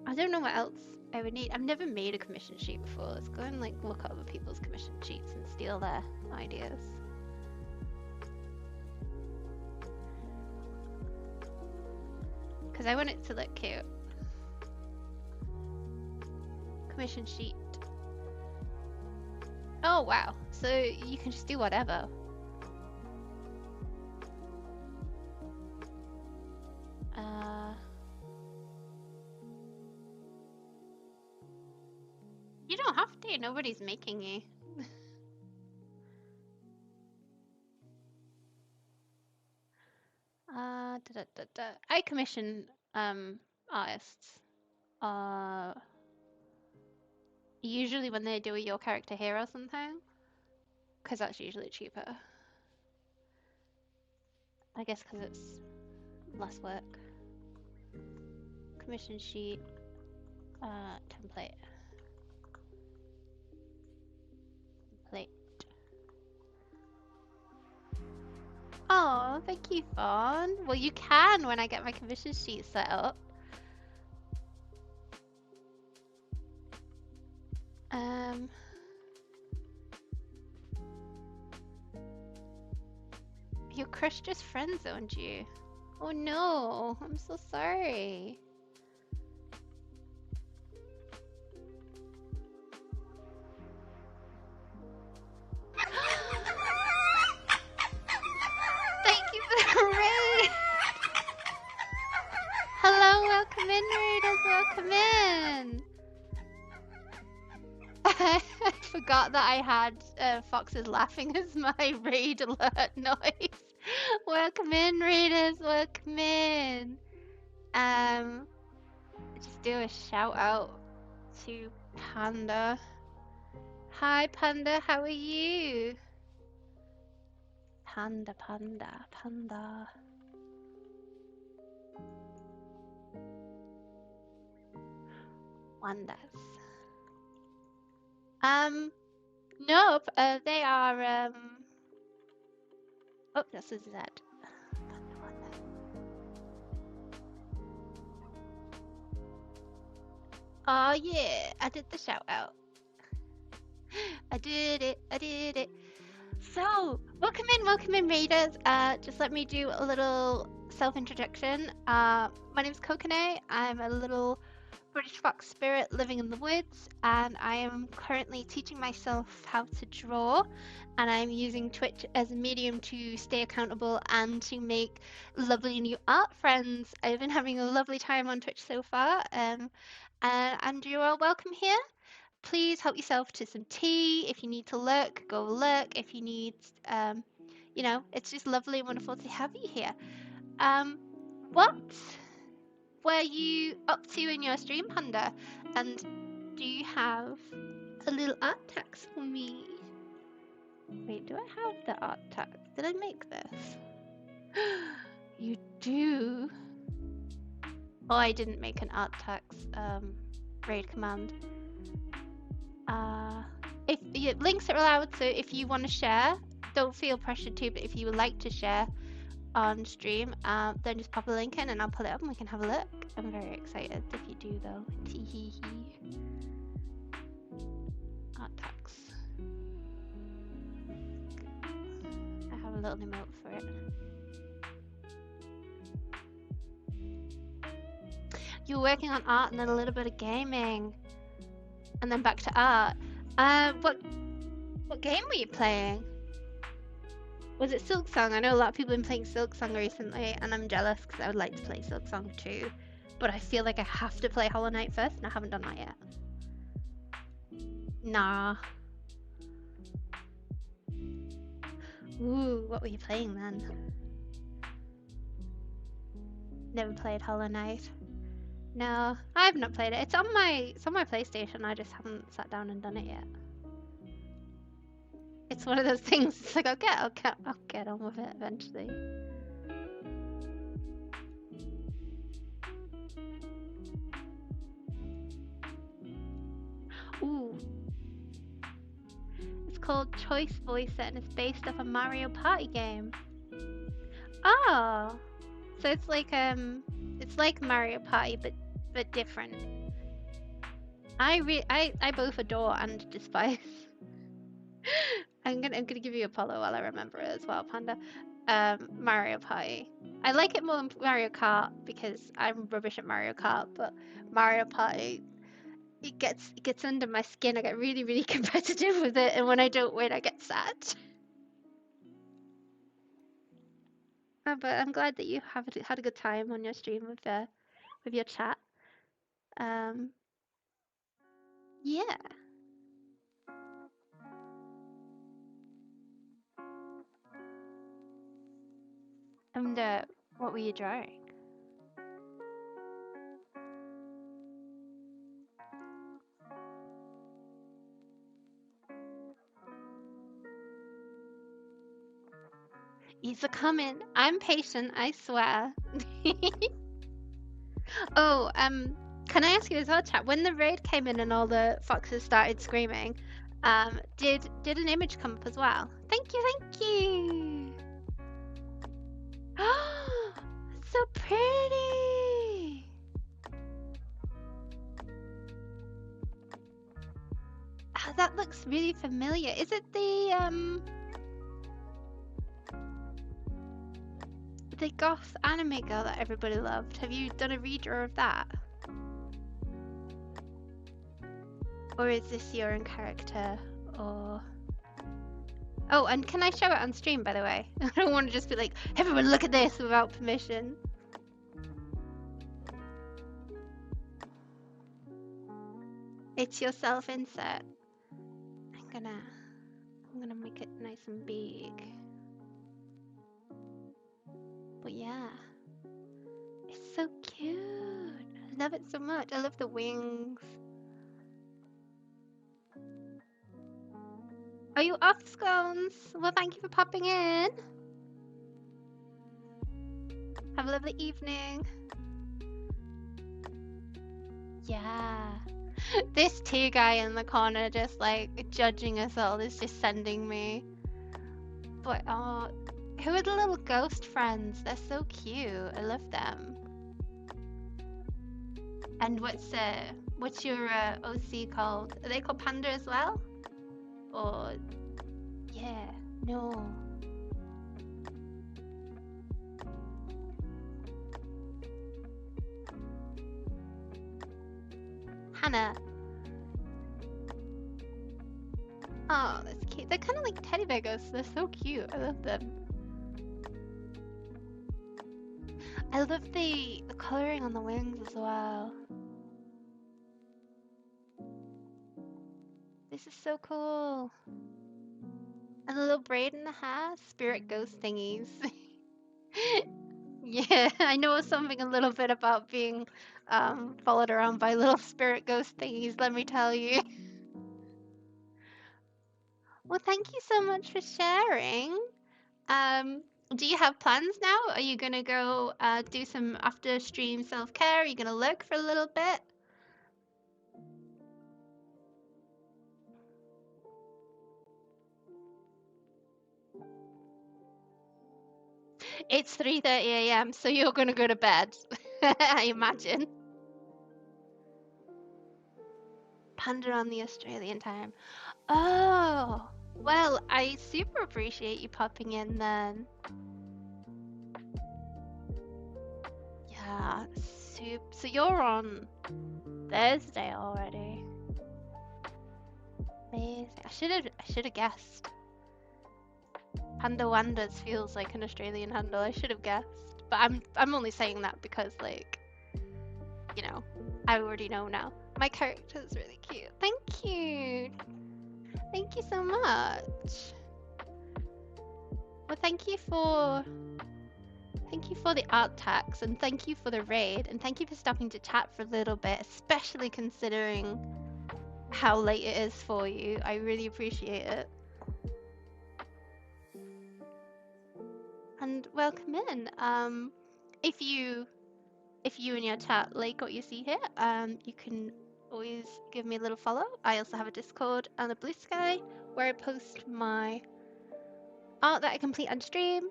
I don't know what else I would need. I've never made a commission sheet before. Let's go and like look at other people's commission sheets and steal their ideas. Because I want it to look cute. Commission sheet. Oh wow, so you can just do whatever. You don't have to, nobody's making you. I commission artists usually when they do a your character here or something, because that's usually cheaper. I guess because it's less work. Commission sheet, template. Oh, thank you, Fawn. Well, you can when I get my commission sheet set up. Your crush just friend-zoned you. Oh no, I'm so sorry. Thank you for the raid. Hello, welcome in, raiders, welcome in. I forgot that I had foxes laughing as my raid alert noise. Welcome in, raiders, welcome in. Just do a shout out to Panda. Hi Panda, how are you? Panda. Wonders. Nope, they are, oh, this is that. Oh yeah, I did the shout out. I did it. So, welcome in raiders. Just let me do a little self-introduction. My name's Kokone. I'm a little British fox spirit living in the woods, and I am currently teaching myself how to draw, and I'm using Twitch as a medium to stay accountable and to make lovely new art friends. I've been having a lovely time on Twitch so far, and you're all welcome here. Please help yourself to some tea. If you need to lurk, go lurk. If you need, you know, it's just lovely and wonderful to have you here. What were you up to in your stream, Panda? And do you have a little art text for me? Wait, do I have the art text? Did I make this? You do? Oh, I didn't make an art text raid command. If links are allowed, so if you want to share don't feel pressured to, but if you would like to share on stream, then just pop a link in and I'll pull it up and we can have a look. I'm very excited if you do though. Tee hee hee. Art tax. I have a little emote for it. You were working on art and then a little bit of gaming. And then back to art. What game were you playing? Was it Silksong? I know a lot of people have been playing Silksong recently, and I'm jealous because I would like to play Silksong too. But I feel like I have to play Hollow Knight first, and I haven't done that yet. Nah. Ooh, what were you playing then? Never played Hollow Knight. No, I've not played it. It's on my PlayStation. I just haven't sat down and done it yet. It's one of those things. It's like I'll get on with it eventually. Ooh. It's called Choice Voice and it's based off a Mario Party game. Oh, so it's like Mario Party but different. I both adore and despise. I'm gonna give you a follow while I remember it as well, Panda. Mario Party. I like it more than Mario Kart because I'm rubbish at Mario Kart, but Mario Party it gets under my skin. I get really, really competitive with it, and when I don't win, I get sad. But I'm glad that you have had a good time on your stream with your chat. Yeah. And what were you drawing? He's a coming. I'm patient, I swear. Oh, can I ask you as well, chat? When the raid came in and all the foxes started screaming, did an image come up as well? Thank you. Oh, so pretty. Oh, that looks really familiar. Is it the goth anime girl that everybody loved? Have you done a redraw of that? Or is this your own character? Or... Oh, and can I show it on stream, by the way? I don't want to just be like, everyone look at this without permission. It's your self-insert. I'm gonna make it nice and big. But yeah, it's so cute. I love it so much. I love the wings. Are you off, Scones? Well, thank you for popping in. Have a lovely evening. Yeah. This tea guy in the corner just like judging us all is just sending me. But oh, who are the little ghost friends? They're so cute. I love them. And what's your OC called? Are they called Panda as well? Or yeah, no. Hannah. Oh, that's cute. They're kind of like teddy bear ghosts. They're so cute. I love them. I love the coloring on the wings as well. This is so cool. And a little braid in the hair. Spirit ghost thingies. Yeah, I know something a little bit about being followed around by little spirit ghost thingies, let me tell you. Well, thank you so much for sharing. Do you have plans now? Are you gonna go do some after stream self-care? Are you gonna lurk for a little bit? It's 3:30 a.m., so you're gonna go to bed, I imagine. Panda on the Australian time. Oh, well, I super appreciate you popping in then. Yeah, so you're on Thursday already. Amazing. I should have guessed. Panda Wanders feels like an Australian handle. I should have guessed, but I'm only saying that because, like, you know, I already know now. My character is really cute. Thank you. Thank you so much. Well, thank you for the art tax, and thank you for the raid, and thank you for stopping to chat for a little bit, especially considering how late it is for you. I really appreciate it. And welcome in. If you in your chat like what you see here, you can always give me a little follow. I also have a Discord and a Blue Sky where I post my art that I complete on stream.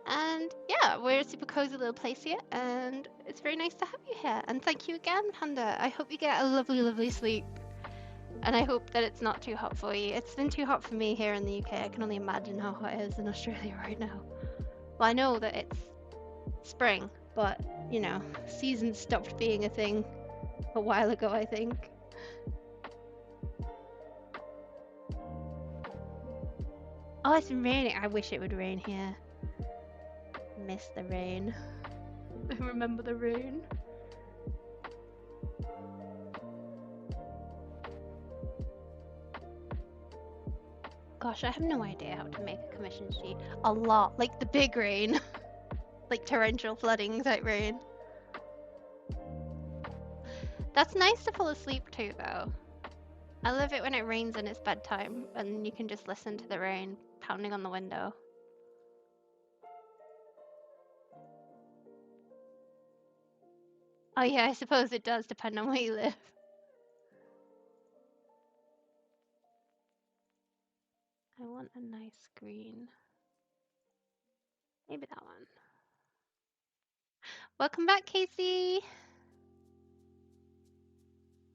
And yeah, we're a super cozy little place here, and it's very nice to have you here. And thank you again, Panda. I hope you get a lovely, lovely sleep. And I hope that it's not too hot for you. It's been too hot for me here in the UK. I can only imagine how hot it is in Australia right now. Well, I know that it's spring, but, you know, seasons stopped being a thing a while ago, I think. Oh, it's raining. I wish it would rain here. Miss the rain. I remember the rain. Gosh, I have no idea how to make a commission sheet. A lot. Like the big rain. Like torrential flooding type rain. That's nice to fall asleep to, though. I love it when it rains and it's bedtime and you can just listen to the rain pounding on the window. Oh yeah, I suppose it does depend on where you live. I want a nice green. Maybe that one. Welcome back, Casey!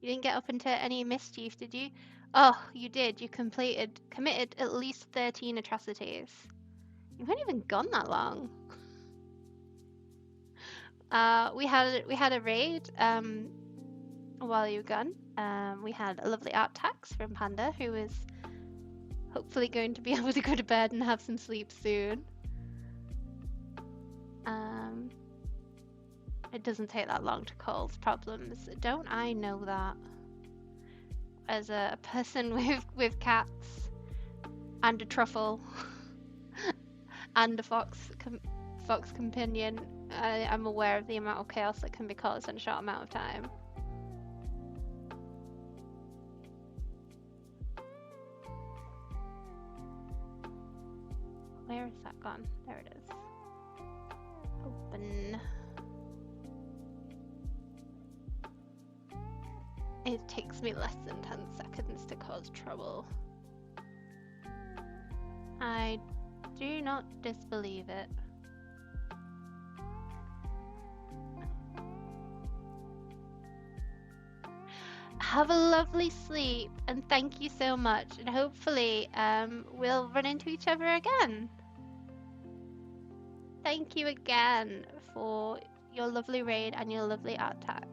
You didn't get up into any mischief, did you? Oh, you did. You committed at least 13 atrocities. You haven't even gone that long. We had a raid while you were gone. We had a lovely art tax from Panda, who is hopefully going to be able to go to bed and have some sleep soon. It doesn't take that long to cause problems. Don't I know that? As a person with cats and a truffle and a fox companion, I'm aware of the amount of chaos that can be caused in a short amount of time. Where is that gone? There it is. Open. It takes me less than 10 seconds to cause trouble. I do not disbelieve it. Have a lovely sleep and thank you so much, and hopefully we'll run into each other again. Thank you again for your lovely raid and your lovely art tax.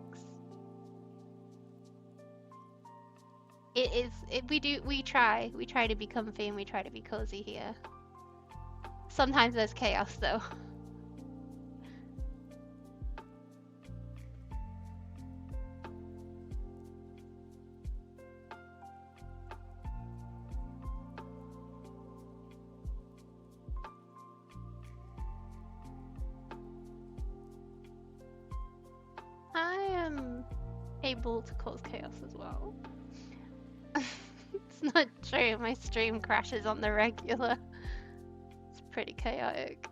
We try to be comfy and we try to be cozy here. Sometimes there's chaos though. I am able to cause chaos as well. It's not true, my stream crashes on the regular. It's pretty chaotic.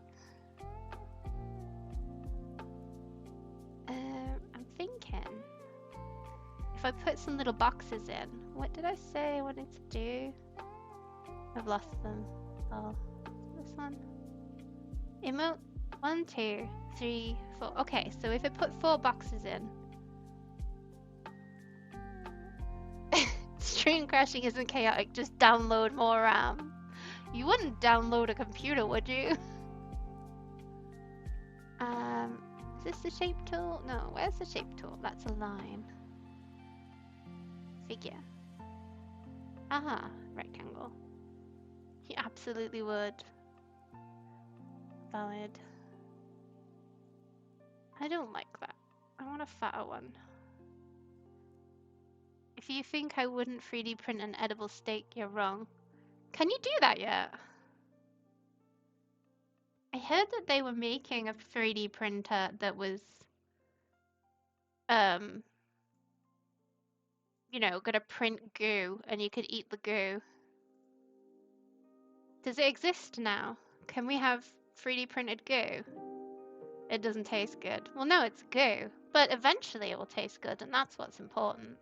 I'm thinking if I put some little boxes in, what did I say I wanted to do? I've lost them. Oh, this one. Emote 1, 2, 3, 4. Okay, so if I put 4 boxes in. Stream crashing isn't chaotic, just download more RAM. You wouldn't download a computer, would you? Is this the shape tool? No, where's the shape tool? That's a line. Figure. Aha, rectangle. You absolutely would. Valid. I don't like that. I want a fatter one. If you think I wouldn't 3D print an edible steak, you're wrong. Can you do that yet? I heard that they were making a 3D printer that was, you know, gonna print goo and you could eat the goo. Does it exist now? Can we have 3D printed goo? It doesn't taste good. Well, no, it's goo. But eventually it will taste good, and that's what's important.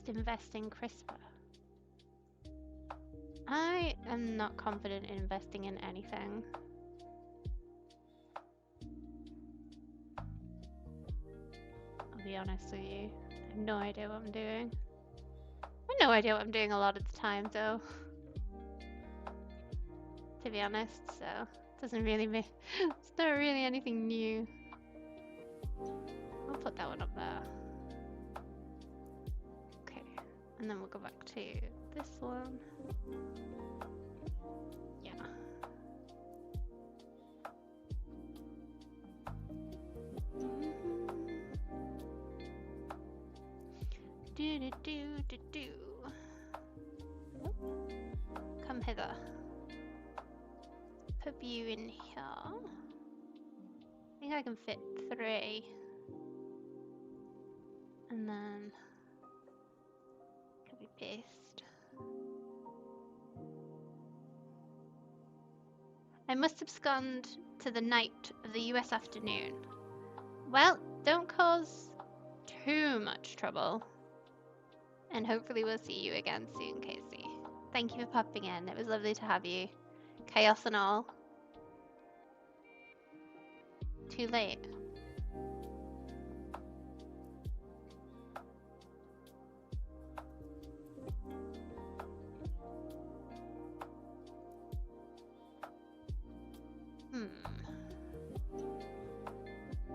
Just invest in CRISPR. I am not confident in investing in anything. I'll be honest with you. I have no idea what I'm doing. I have no idea what I'm doing a lot of the time, though. To be honest, so it doesn't really make. It's not really anything new. I'll put that one up there. Okay, and then we'll go back to this one. Yeah. Do do do do do. Come hither. Put you in here. I think I can fit 3. And then copy paste. I must abscond to the night of the US afternoon. Well, don't cause too much trouble. And hopefully we'll see you again soon, Casey. Thank you for popping in. It was lovely to have you. Chaos and all. Too late.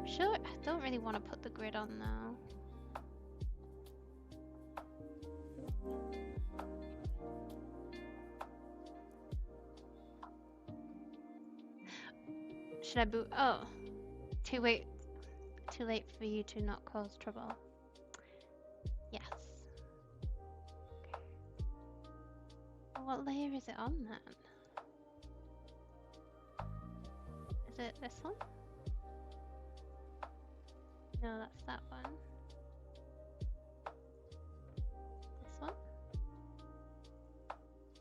Sure, I don't really want to put the grid on now. Should I boot? Oh, too late for you to not cause trouble. Yes. Okay. What layer is it on then? Is it this one? No, that's that one. This one?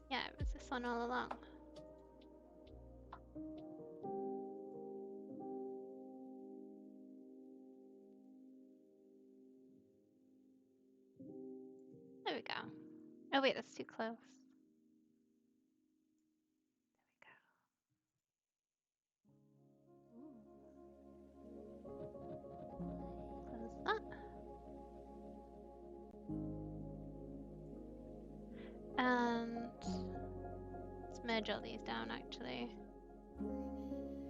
Yeah, it was this one all along. There we go. Oh wait, that's too close. Close that. And let's merge all these down actually.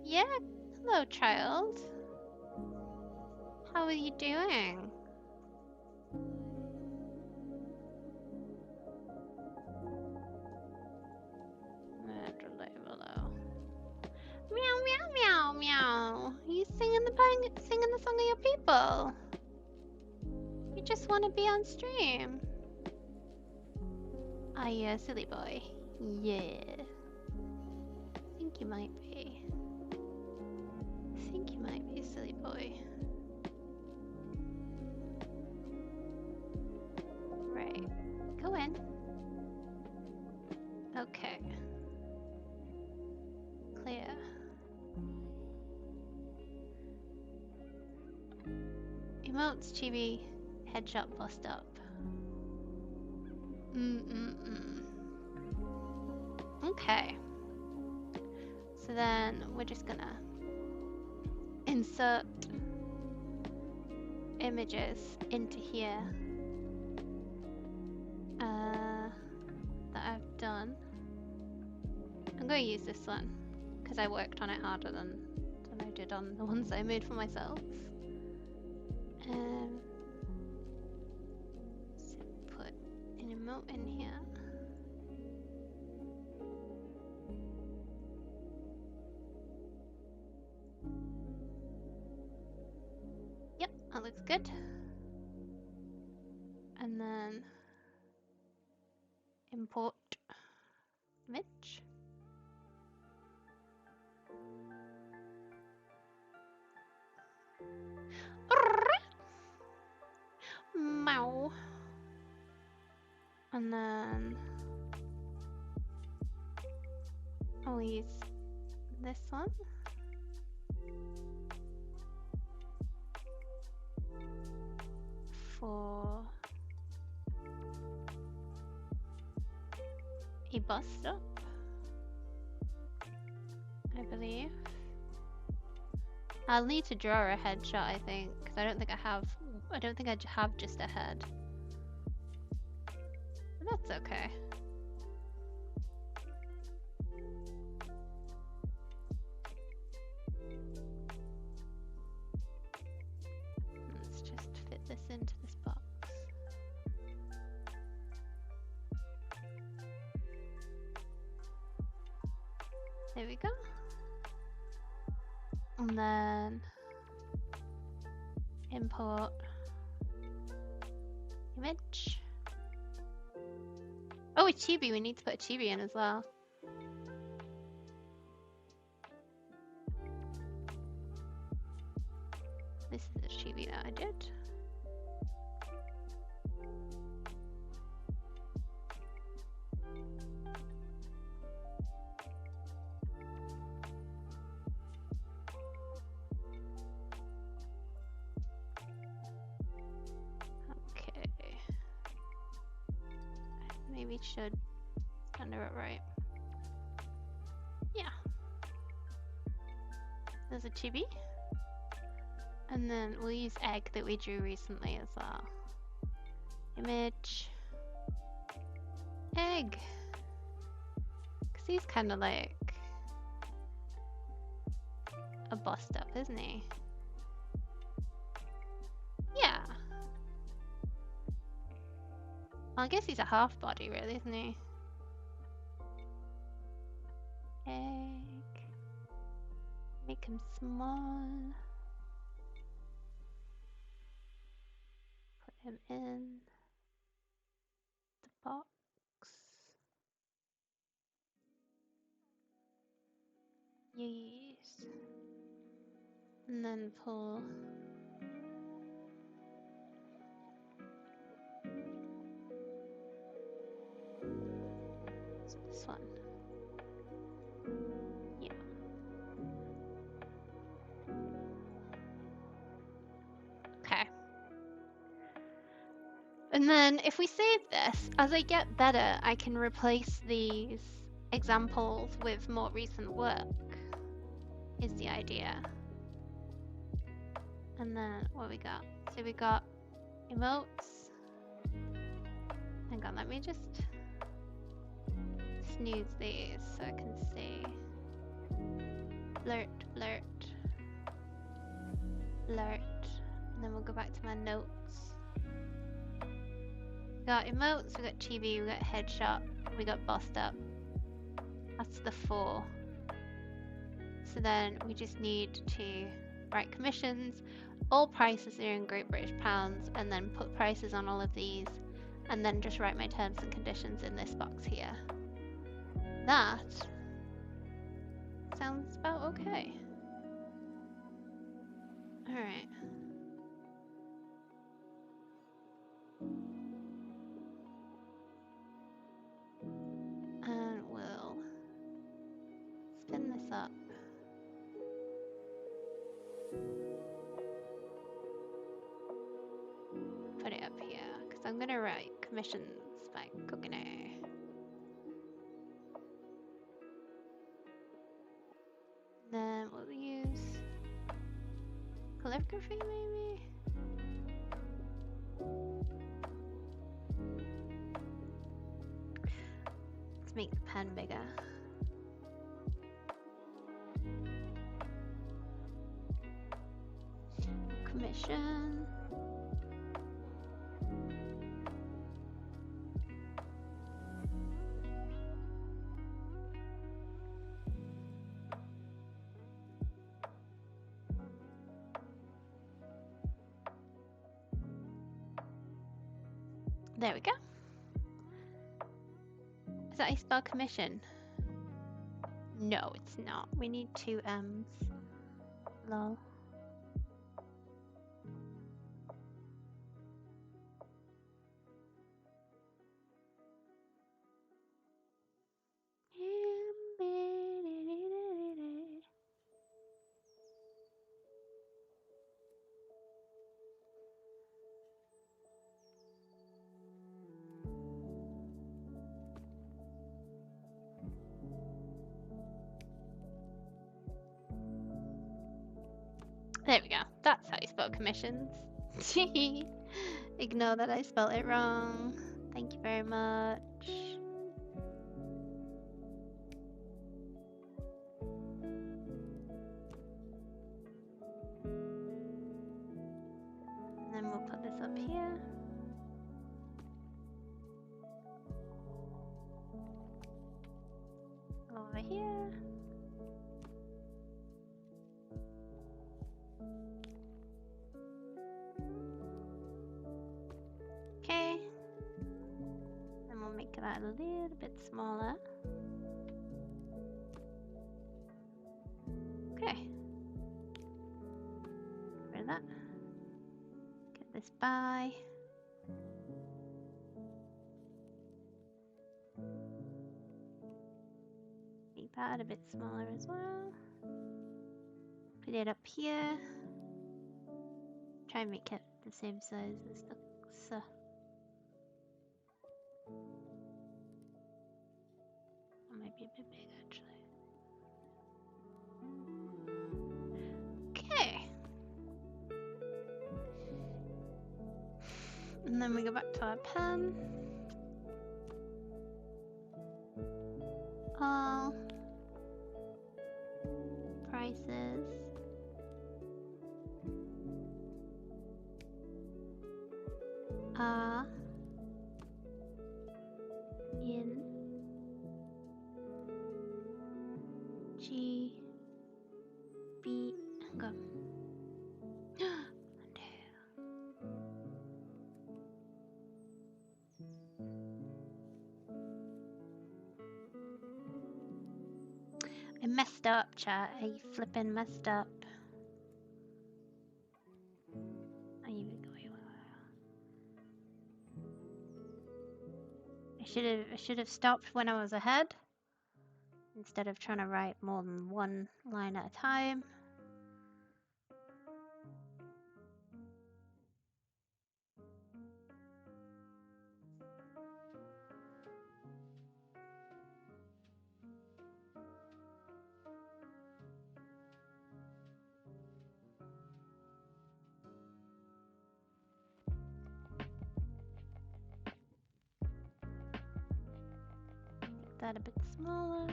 Yeah, hello child. How are you doing? Meow meow meow meow. You singing the song of your people. You just want to be on stream. Are you a silly boy? Yeah. I think you might be. I think you might be a silly boy. Right. Go in. Okay. Emotes, chibi, headshot, bust up. Okay. So then we're just gonna insert images into here that I've done. I'm going to use this one because I worked on it harder than I did on the ones I made for myself. So put an emote in here. Yep, that looks good. And then import image. Meow. And then I'll use this one. For a bust up, I believe. I'll need to draw a headshot, I think, because I don't think I have just a head. But that's okay. Let's just fit this into this box. There we go. And then import image. Oh, a chibi. We need to put a chibi in as well. This is a chibi that I did. Maybe should under it right. Yeah. There's a chibi. And then we'll use egg that we drew recently as well. Image. Egg. Because he's kind of like a bust up, isn't he? Yeah. Well, I guess he's a half body, really, isn't he? Egg. Make him small. Put him in the box. Yes. And then pull this one. Yeah. Okay. And then if we save this, as I get better, I can replace these examples with more recent work, is the idea. And then what we got? So we got emotes. Hang on, let me just snooze these so I can see. Blurt, blurt, blurt. And then we'll go back to my notes. We got emotes, we got chibi, we got headshot, we got bust up. That's the 4. So then we just need to write commissions. All prices are in Great British pounds, and then put prices on all of these, and then just write my terms and conditions in this box here. That sounds about okay. Alright. And we'll spin this up. I'm gonna write commissions by Kokone. Then we'll use calligraphy maybe? Let's make the pen bigger. Commission. There we go. Is that how you spell commission? No, it's not. We need 2 M's. Lol. There we go. That's how you spell commissions. Ignore that I spelled it wrong. Thank you very much. And then we'll put this up here. Over here. Okay. Then we'll make that a little bit smaller. Okay. Get rid of that. Get this by. Make that a bit smaller as well. Put it up here. Try and make it the same size as the It might be a bit big actually. Okay. And then we go back to our pen. All prices. Are in G B go. I messed up, chat. I flippin' messed up. I should have stopped when I was ahead instead of trying to write more than one line at a time. Make that a bit smaller.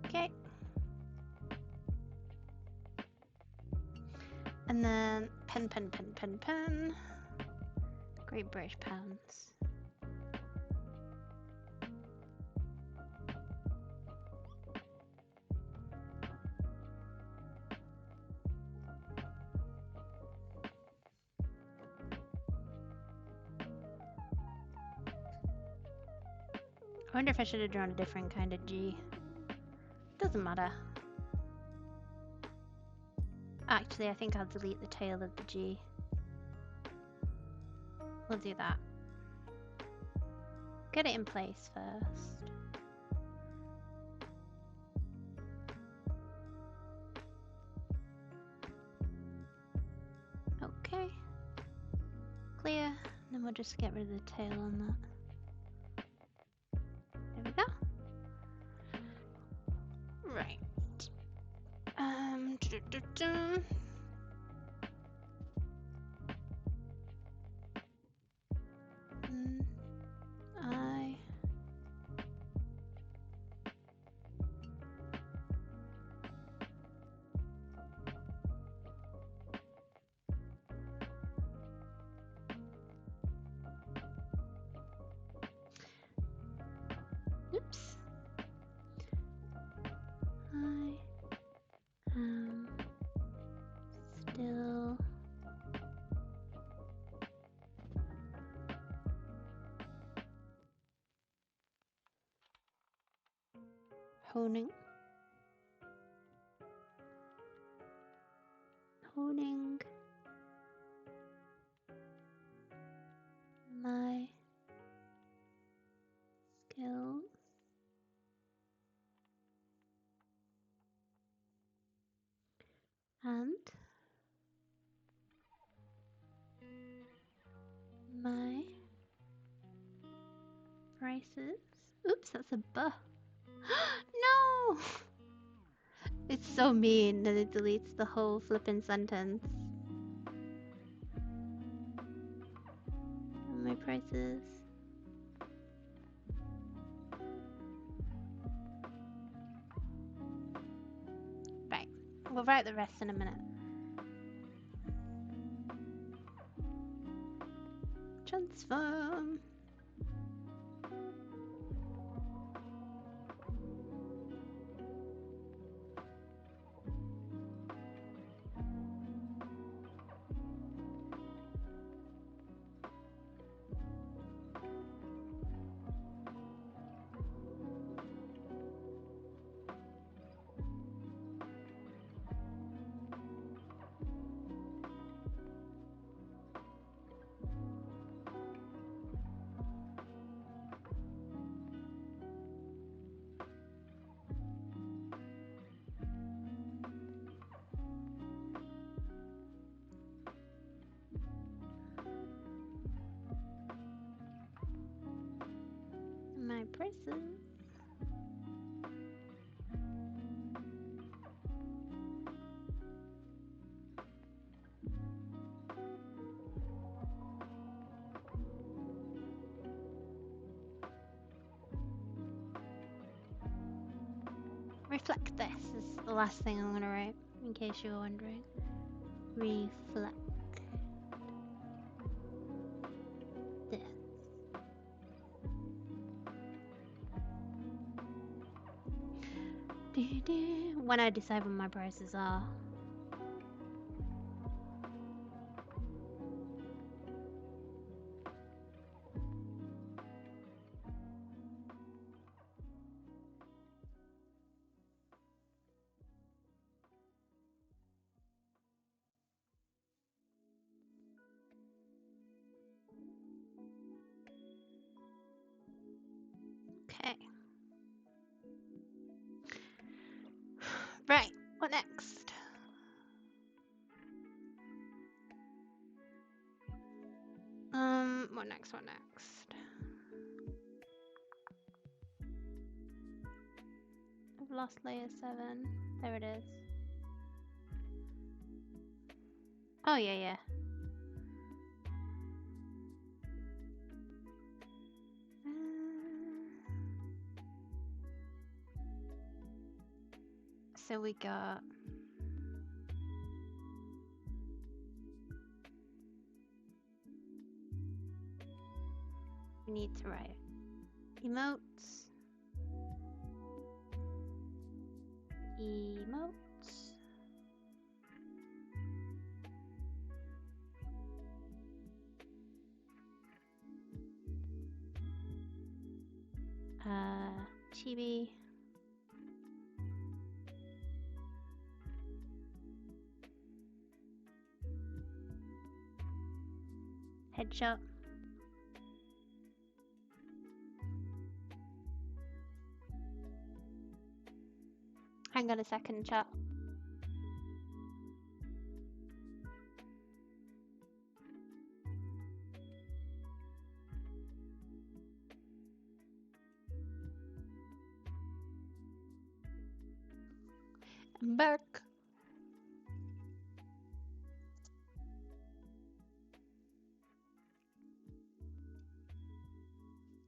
Okay. And then pen. Great British pounds. I wonder if I should have drawn a different kind of G. Doesn't matter. Actually, I think I'll delete the tail of the G. We'll do that. Get it in place first. And we'll just get rid of the tail on that. There we go. Right. Doo-doo-doo. I Oops. I am still honing my skills and my prices. Oops, that's a buh. No! It's so mean that it deletes the whole flippin' sentence. And my prices. Right, we'll write the rest in a minute. Transform. My prices. Reflect this is the last thing I'm gonna write, in case you were wondering. Reflect this. When I decide what my prices are. Okay. Right, what next? What next? I've lost layer 7. There it is. Oh, yeah. So we got we need to write emotes. Chibi. Headshot. Hang on a second, chat. I'm back.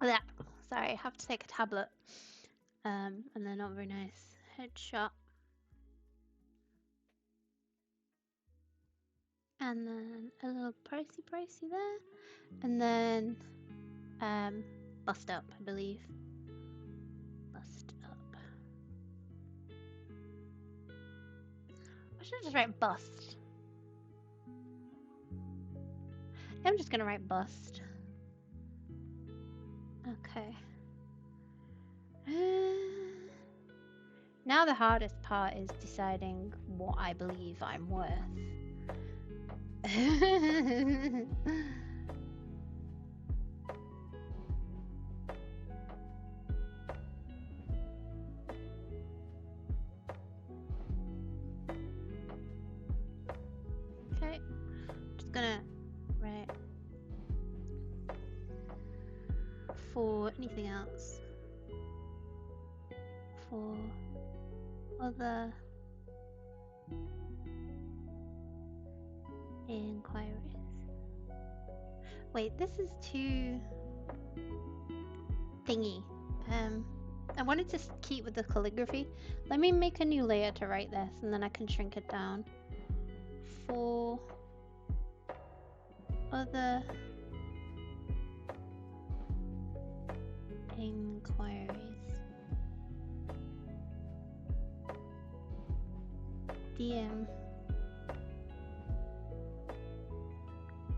Yeah. Sorry, I have to take a tablet. And they're not very nice. Headshot. And then a little pricey there. And then bust up, I believe. Bust up. I should just write bust. I'm just gonna write bust. Okay. Now the hardest part is deciding what I believe I'm worth. Okay, just gonna write for anything else. For other inquiries. Wait, this is too thingy. I wanted to keep with the calligraphy. Let me make a new layer to write this and then I can shrink it down. For other inquiries. DM.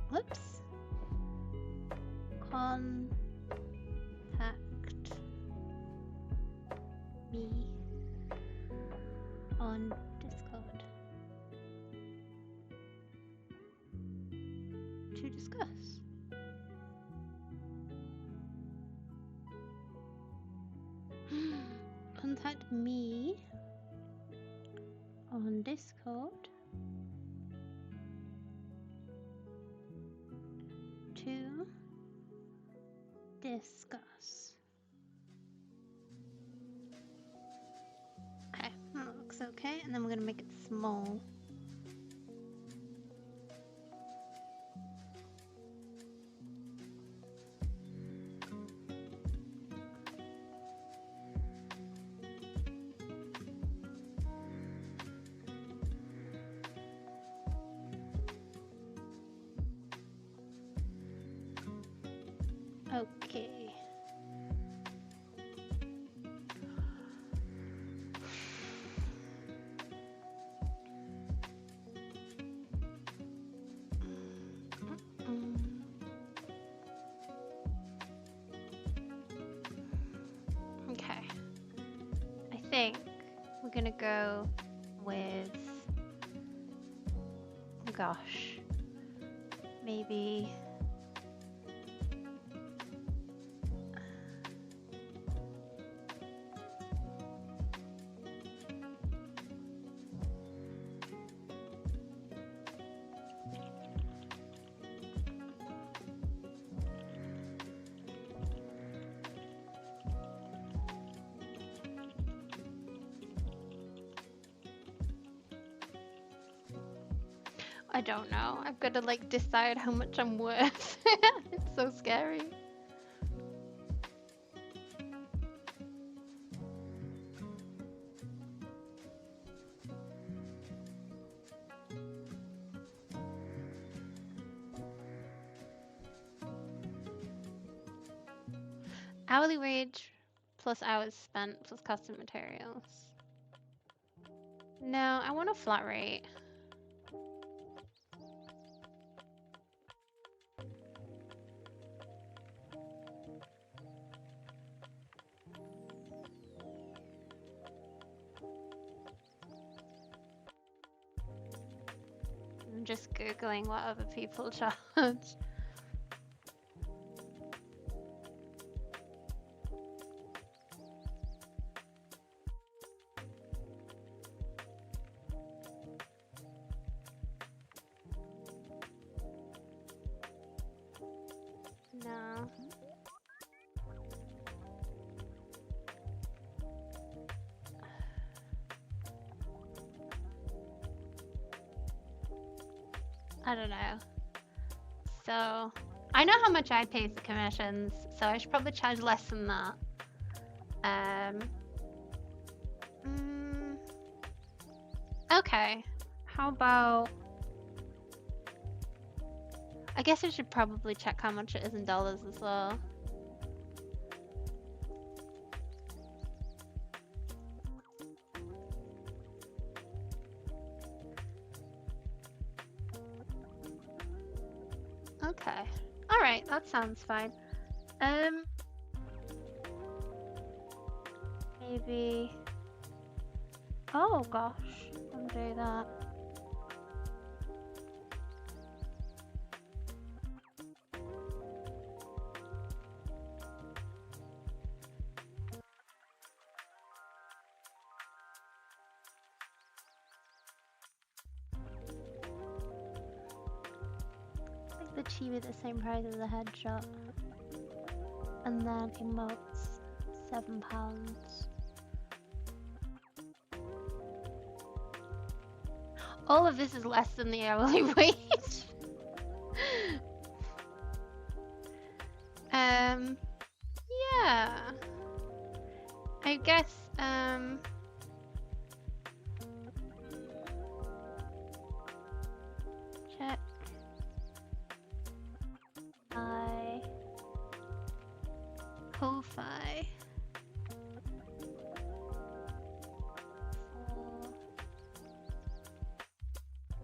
Whoops. Contact me on Discord to discuss. Contact me on Discord to discuss. Okay, that looks okay, and then we're gonna make it small. Okay. Okay. I think we're gonna go with, gosh, maybe I don't know. I've got to like decide how much I'm worth. It's so scary. Hourly wage plus hours spent plus custom materials. No, I want a flat rate. I'm just Googling what other people charge. No. I don't know. So I know how much I pay for commissions, so I should probably charge less than that. Okay. How about... I guess I should probably check how much it is in dollars as well. Okay. Alright, that sounds fine. Maybe... Oh gosh, don't do that. The chibi the same price as a headshot, and then emotes £7. All of this is less than the hourly wage. Yeah. I guess check. Ko-Fi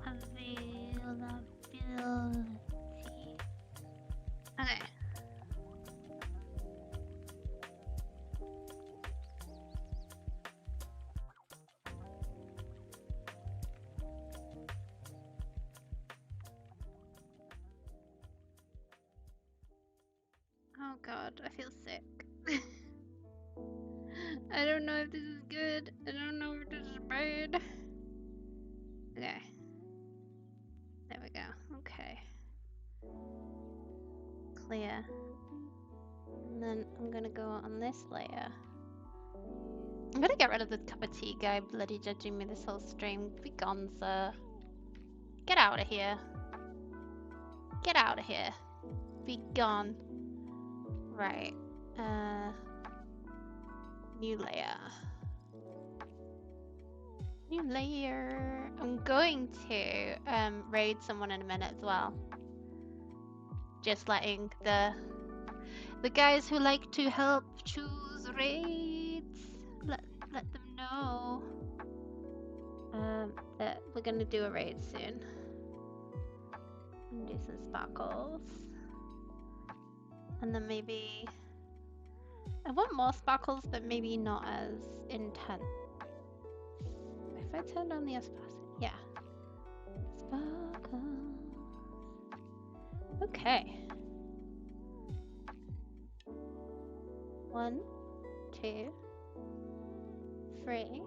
for availability. Okay. Oh god, I feel sick. I don't know if this is good. I don't know if this is bad. Okay. There we go. Okay. Clear. And then I'm gonna go on this layer. I'm gonna get rid of the cup of tea guy bloody judging me this whole stream. Be gone, sir. Get out of here. Get out of here. Be gone. Right. New layer. New layer. I'm going to raid someone in a minute as well. Just letting the guys who like to help choose raids let them know that we're gonna do a raid soon. And do some sparkles. And then maybe I want more sparkles, but maybe not as intense. If I turn on the opacity, yeah. Sparkles. Okay. 1, 2, 3,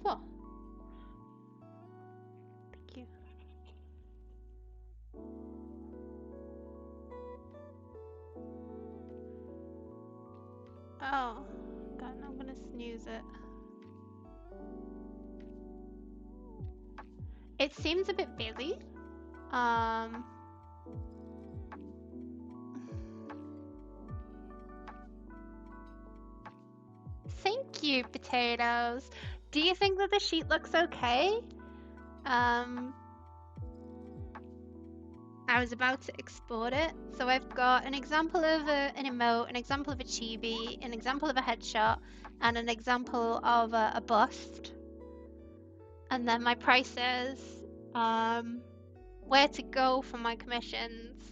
4. Thank you. Oh, God, I'm gonna snooze it. It seems a bit busy. Thank you, potatoes. Do you think that the sheet looks okay? I was about to export it. So I've got an example of an emote, an example of a chibi, an example of a headshot, and an example of a bust. And then my prices, where to go for my commissions,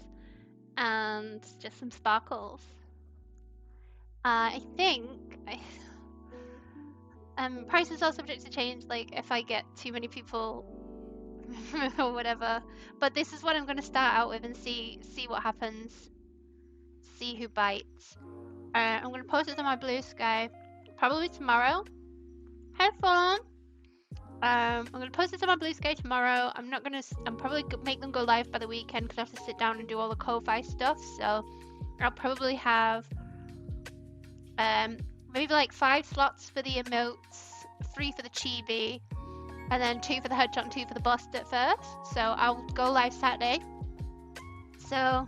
and just some sparkles. I think prices are subject to change, like if I get too many people or whatever. But this is what I'm going to start out with and see what happens. See who bites. I'm going to post it on my Blue Sky probably tomorrow. Have fun. I'm going to post it on my Blue Sky tomorrow. I'm probably make them go live by the weekend because I have to sit down and do all the Ko-Fi stuff. So I'll probably have maybe like 5 slots for the emotes, 3 for the chibi, and then 2 for the headshot and 2 for the bust at first. So I'll go live Saturday. So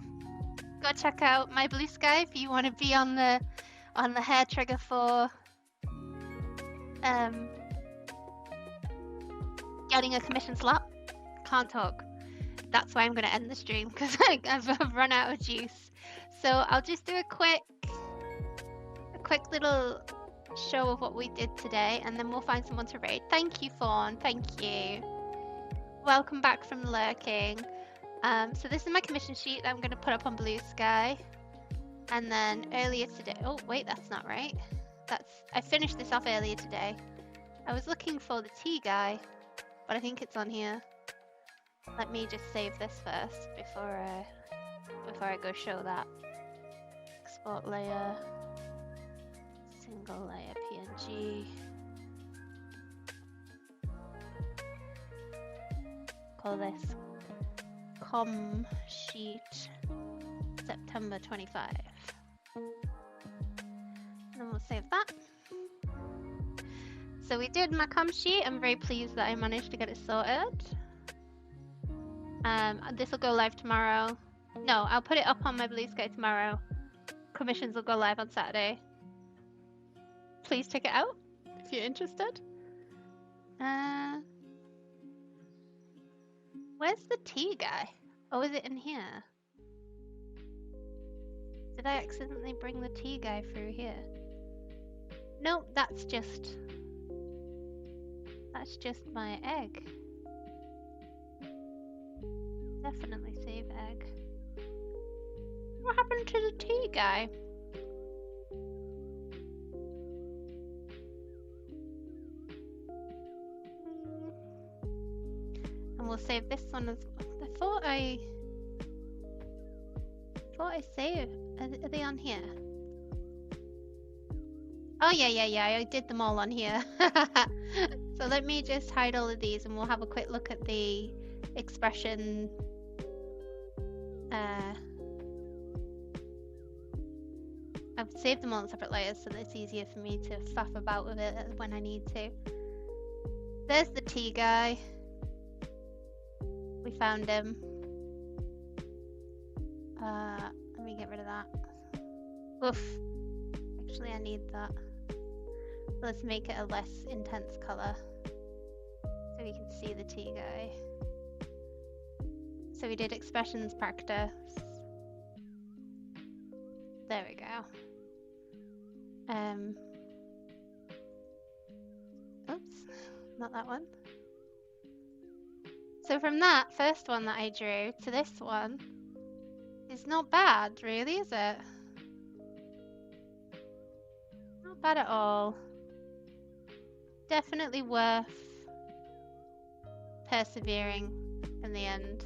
go check out my Blue Sky if you want to be on the hair trigger for getting a commission slot. Can't talk. That's why I'm going to end the stream, because I've run out of juice. So I'll just do a quick little show of what we did today, and then we'll find someone to raid. Thank you, Fawn. Thank you. Welcome back from lurking. So this is my commission sheet that I'm going to put up on Blue Sky. And then earlier today, oh wait, that's not right. I finished this off earlier today. I was looking for the tea guy, but I think it's on here. Let me just save this first before I go show that. Export layer, single layer PNG. Call this com sheet September 25. And then we'll save that. So we did my com sheet. I'm very pleased that I managed to get it sorted. This will go live tomorrow. No, I'll put it up on my Blue Sky tomorrow. Commissions will go live on Saturday. Please check it out if you're interested. Where's the tea guy? Oh, is it in here? Did I accidentally bring the tea guy through here? Nope, that's just my egg. Definitely save egg. What happened to the tea guy? And we'll save this one as well. I thought I saved. Are they on here? Oh yeah, I did them all on here. So let me just hide all of these and we'll have a quick look at the expression. I've saved them all in separate layers so that it's easier for me to faff about with it when I need to. There's the tea guy. We found him. Let me get rid of that. Oof. Actually, I need that. Let's make it a less intense color so we can see the tea guy. So we did expressions practice. There we go. Oops, not that one. So from that first one that I drew to this one, it's not bad, really, is it? Not bad at all. Definitely worth persevering in the end.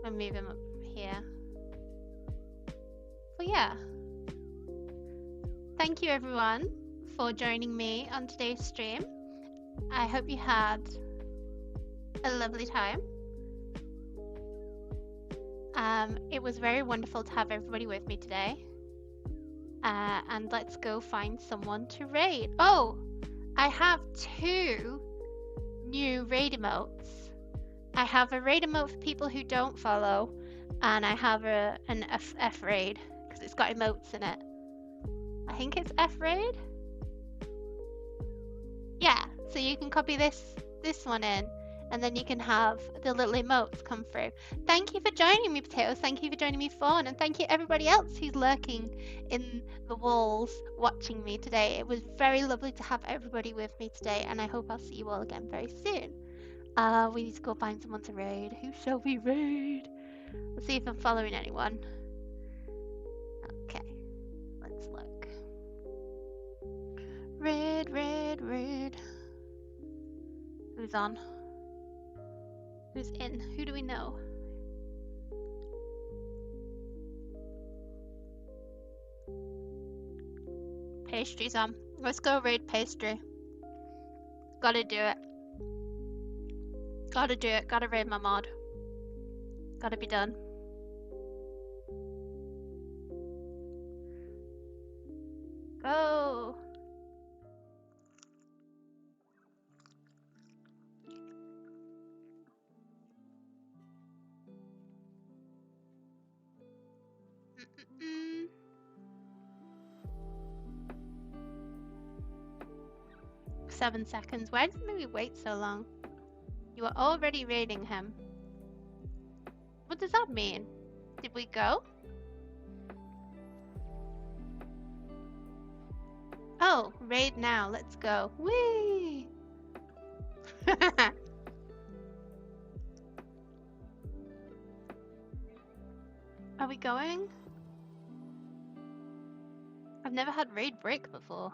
I'll move him up here. But yeah. Thank you everyone for joining me on today's stream. I hope you had a lovely time. It was very wonderful to have everybody with me today. And let's go find someone to raid. Oh, I have 2 new raid emotes. I have a raid emote for people who don't follow, and I have an F raid because it's got emotes in it. I think it's F raid. Yeah, so you can copy this one in, and then you can have the little emotes come through. Thank you for joining me, Potatoes. Thank you for joining me, Fawn. And thank you everybody else who's lurking in the walls watching me today. It was very lovely to have everybody with me today, and I hope I'll see you all again very soon. We need to go find someone to raid. Who shall we raid? Let's see if I'm following anyone. Okay, let's look. Raid, raid, raid. Who's on? Who's in? Who do we know? Pastry's on. Let's go raid Pastry. Gotta do it. Gotta do it. Gotta raid my mod. Gotta be done. Go! 7 seconds. Why did we wait so long? You are already raiding him. What does that mean? Did we go? Oh, raid now. Let's go. Whee! Are we going? I've never had raid break before.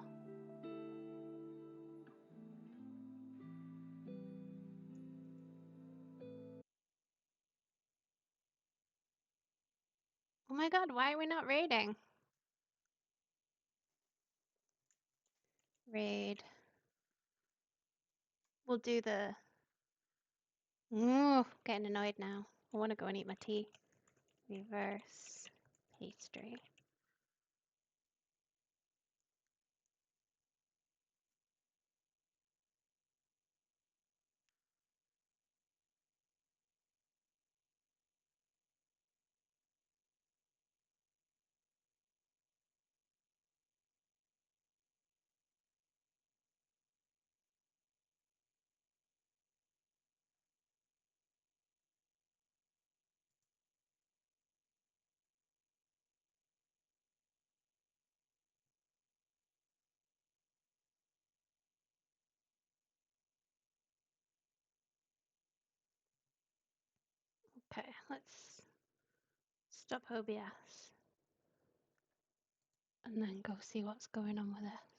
Oh my god, why are we not raiding? Raid. We'll do the... Ooh, getting annoyed now. I want to go and eat my tea. Reverse pastry. Okay, let's stop OBS. And then go see what's going on with it.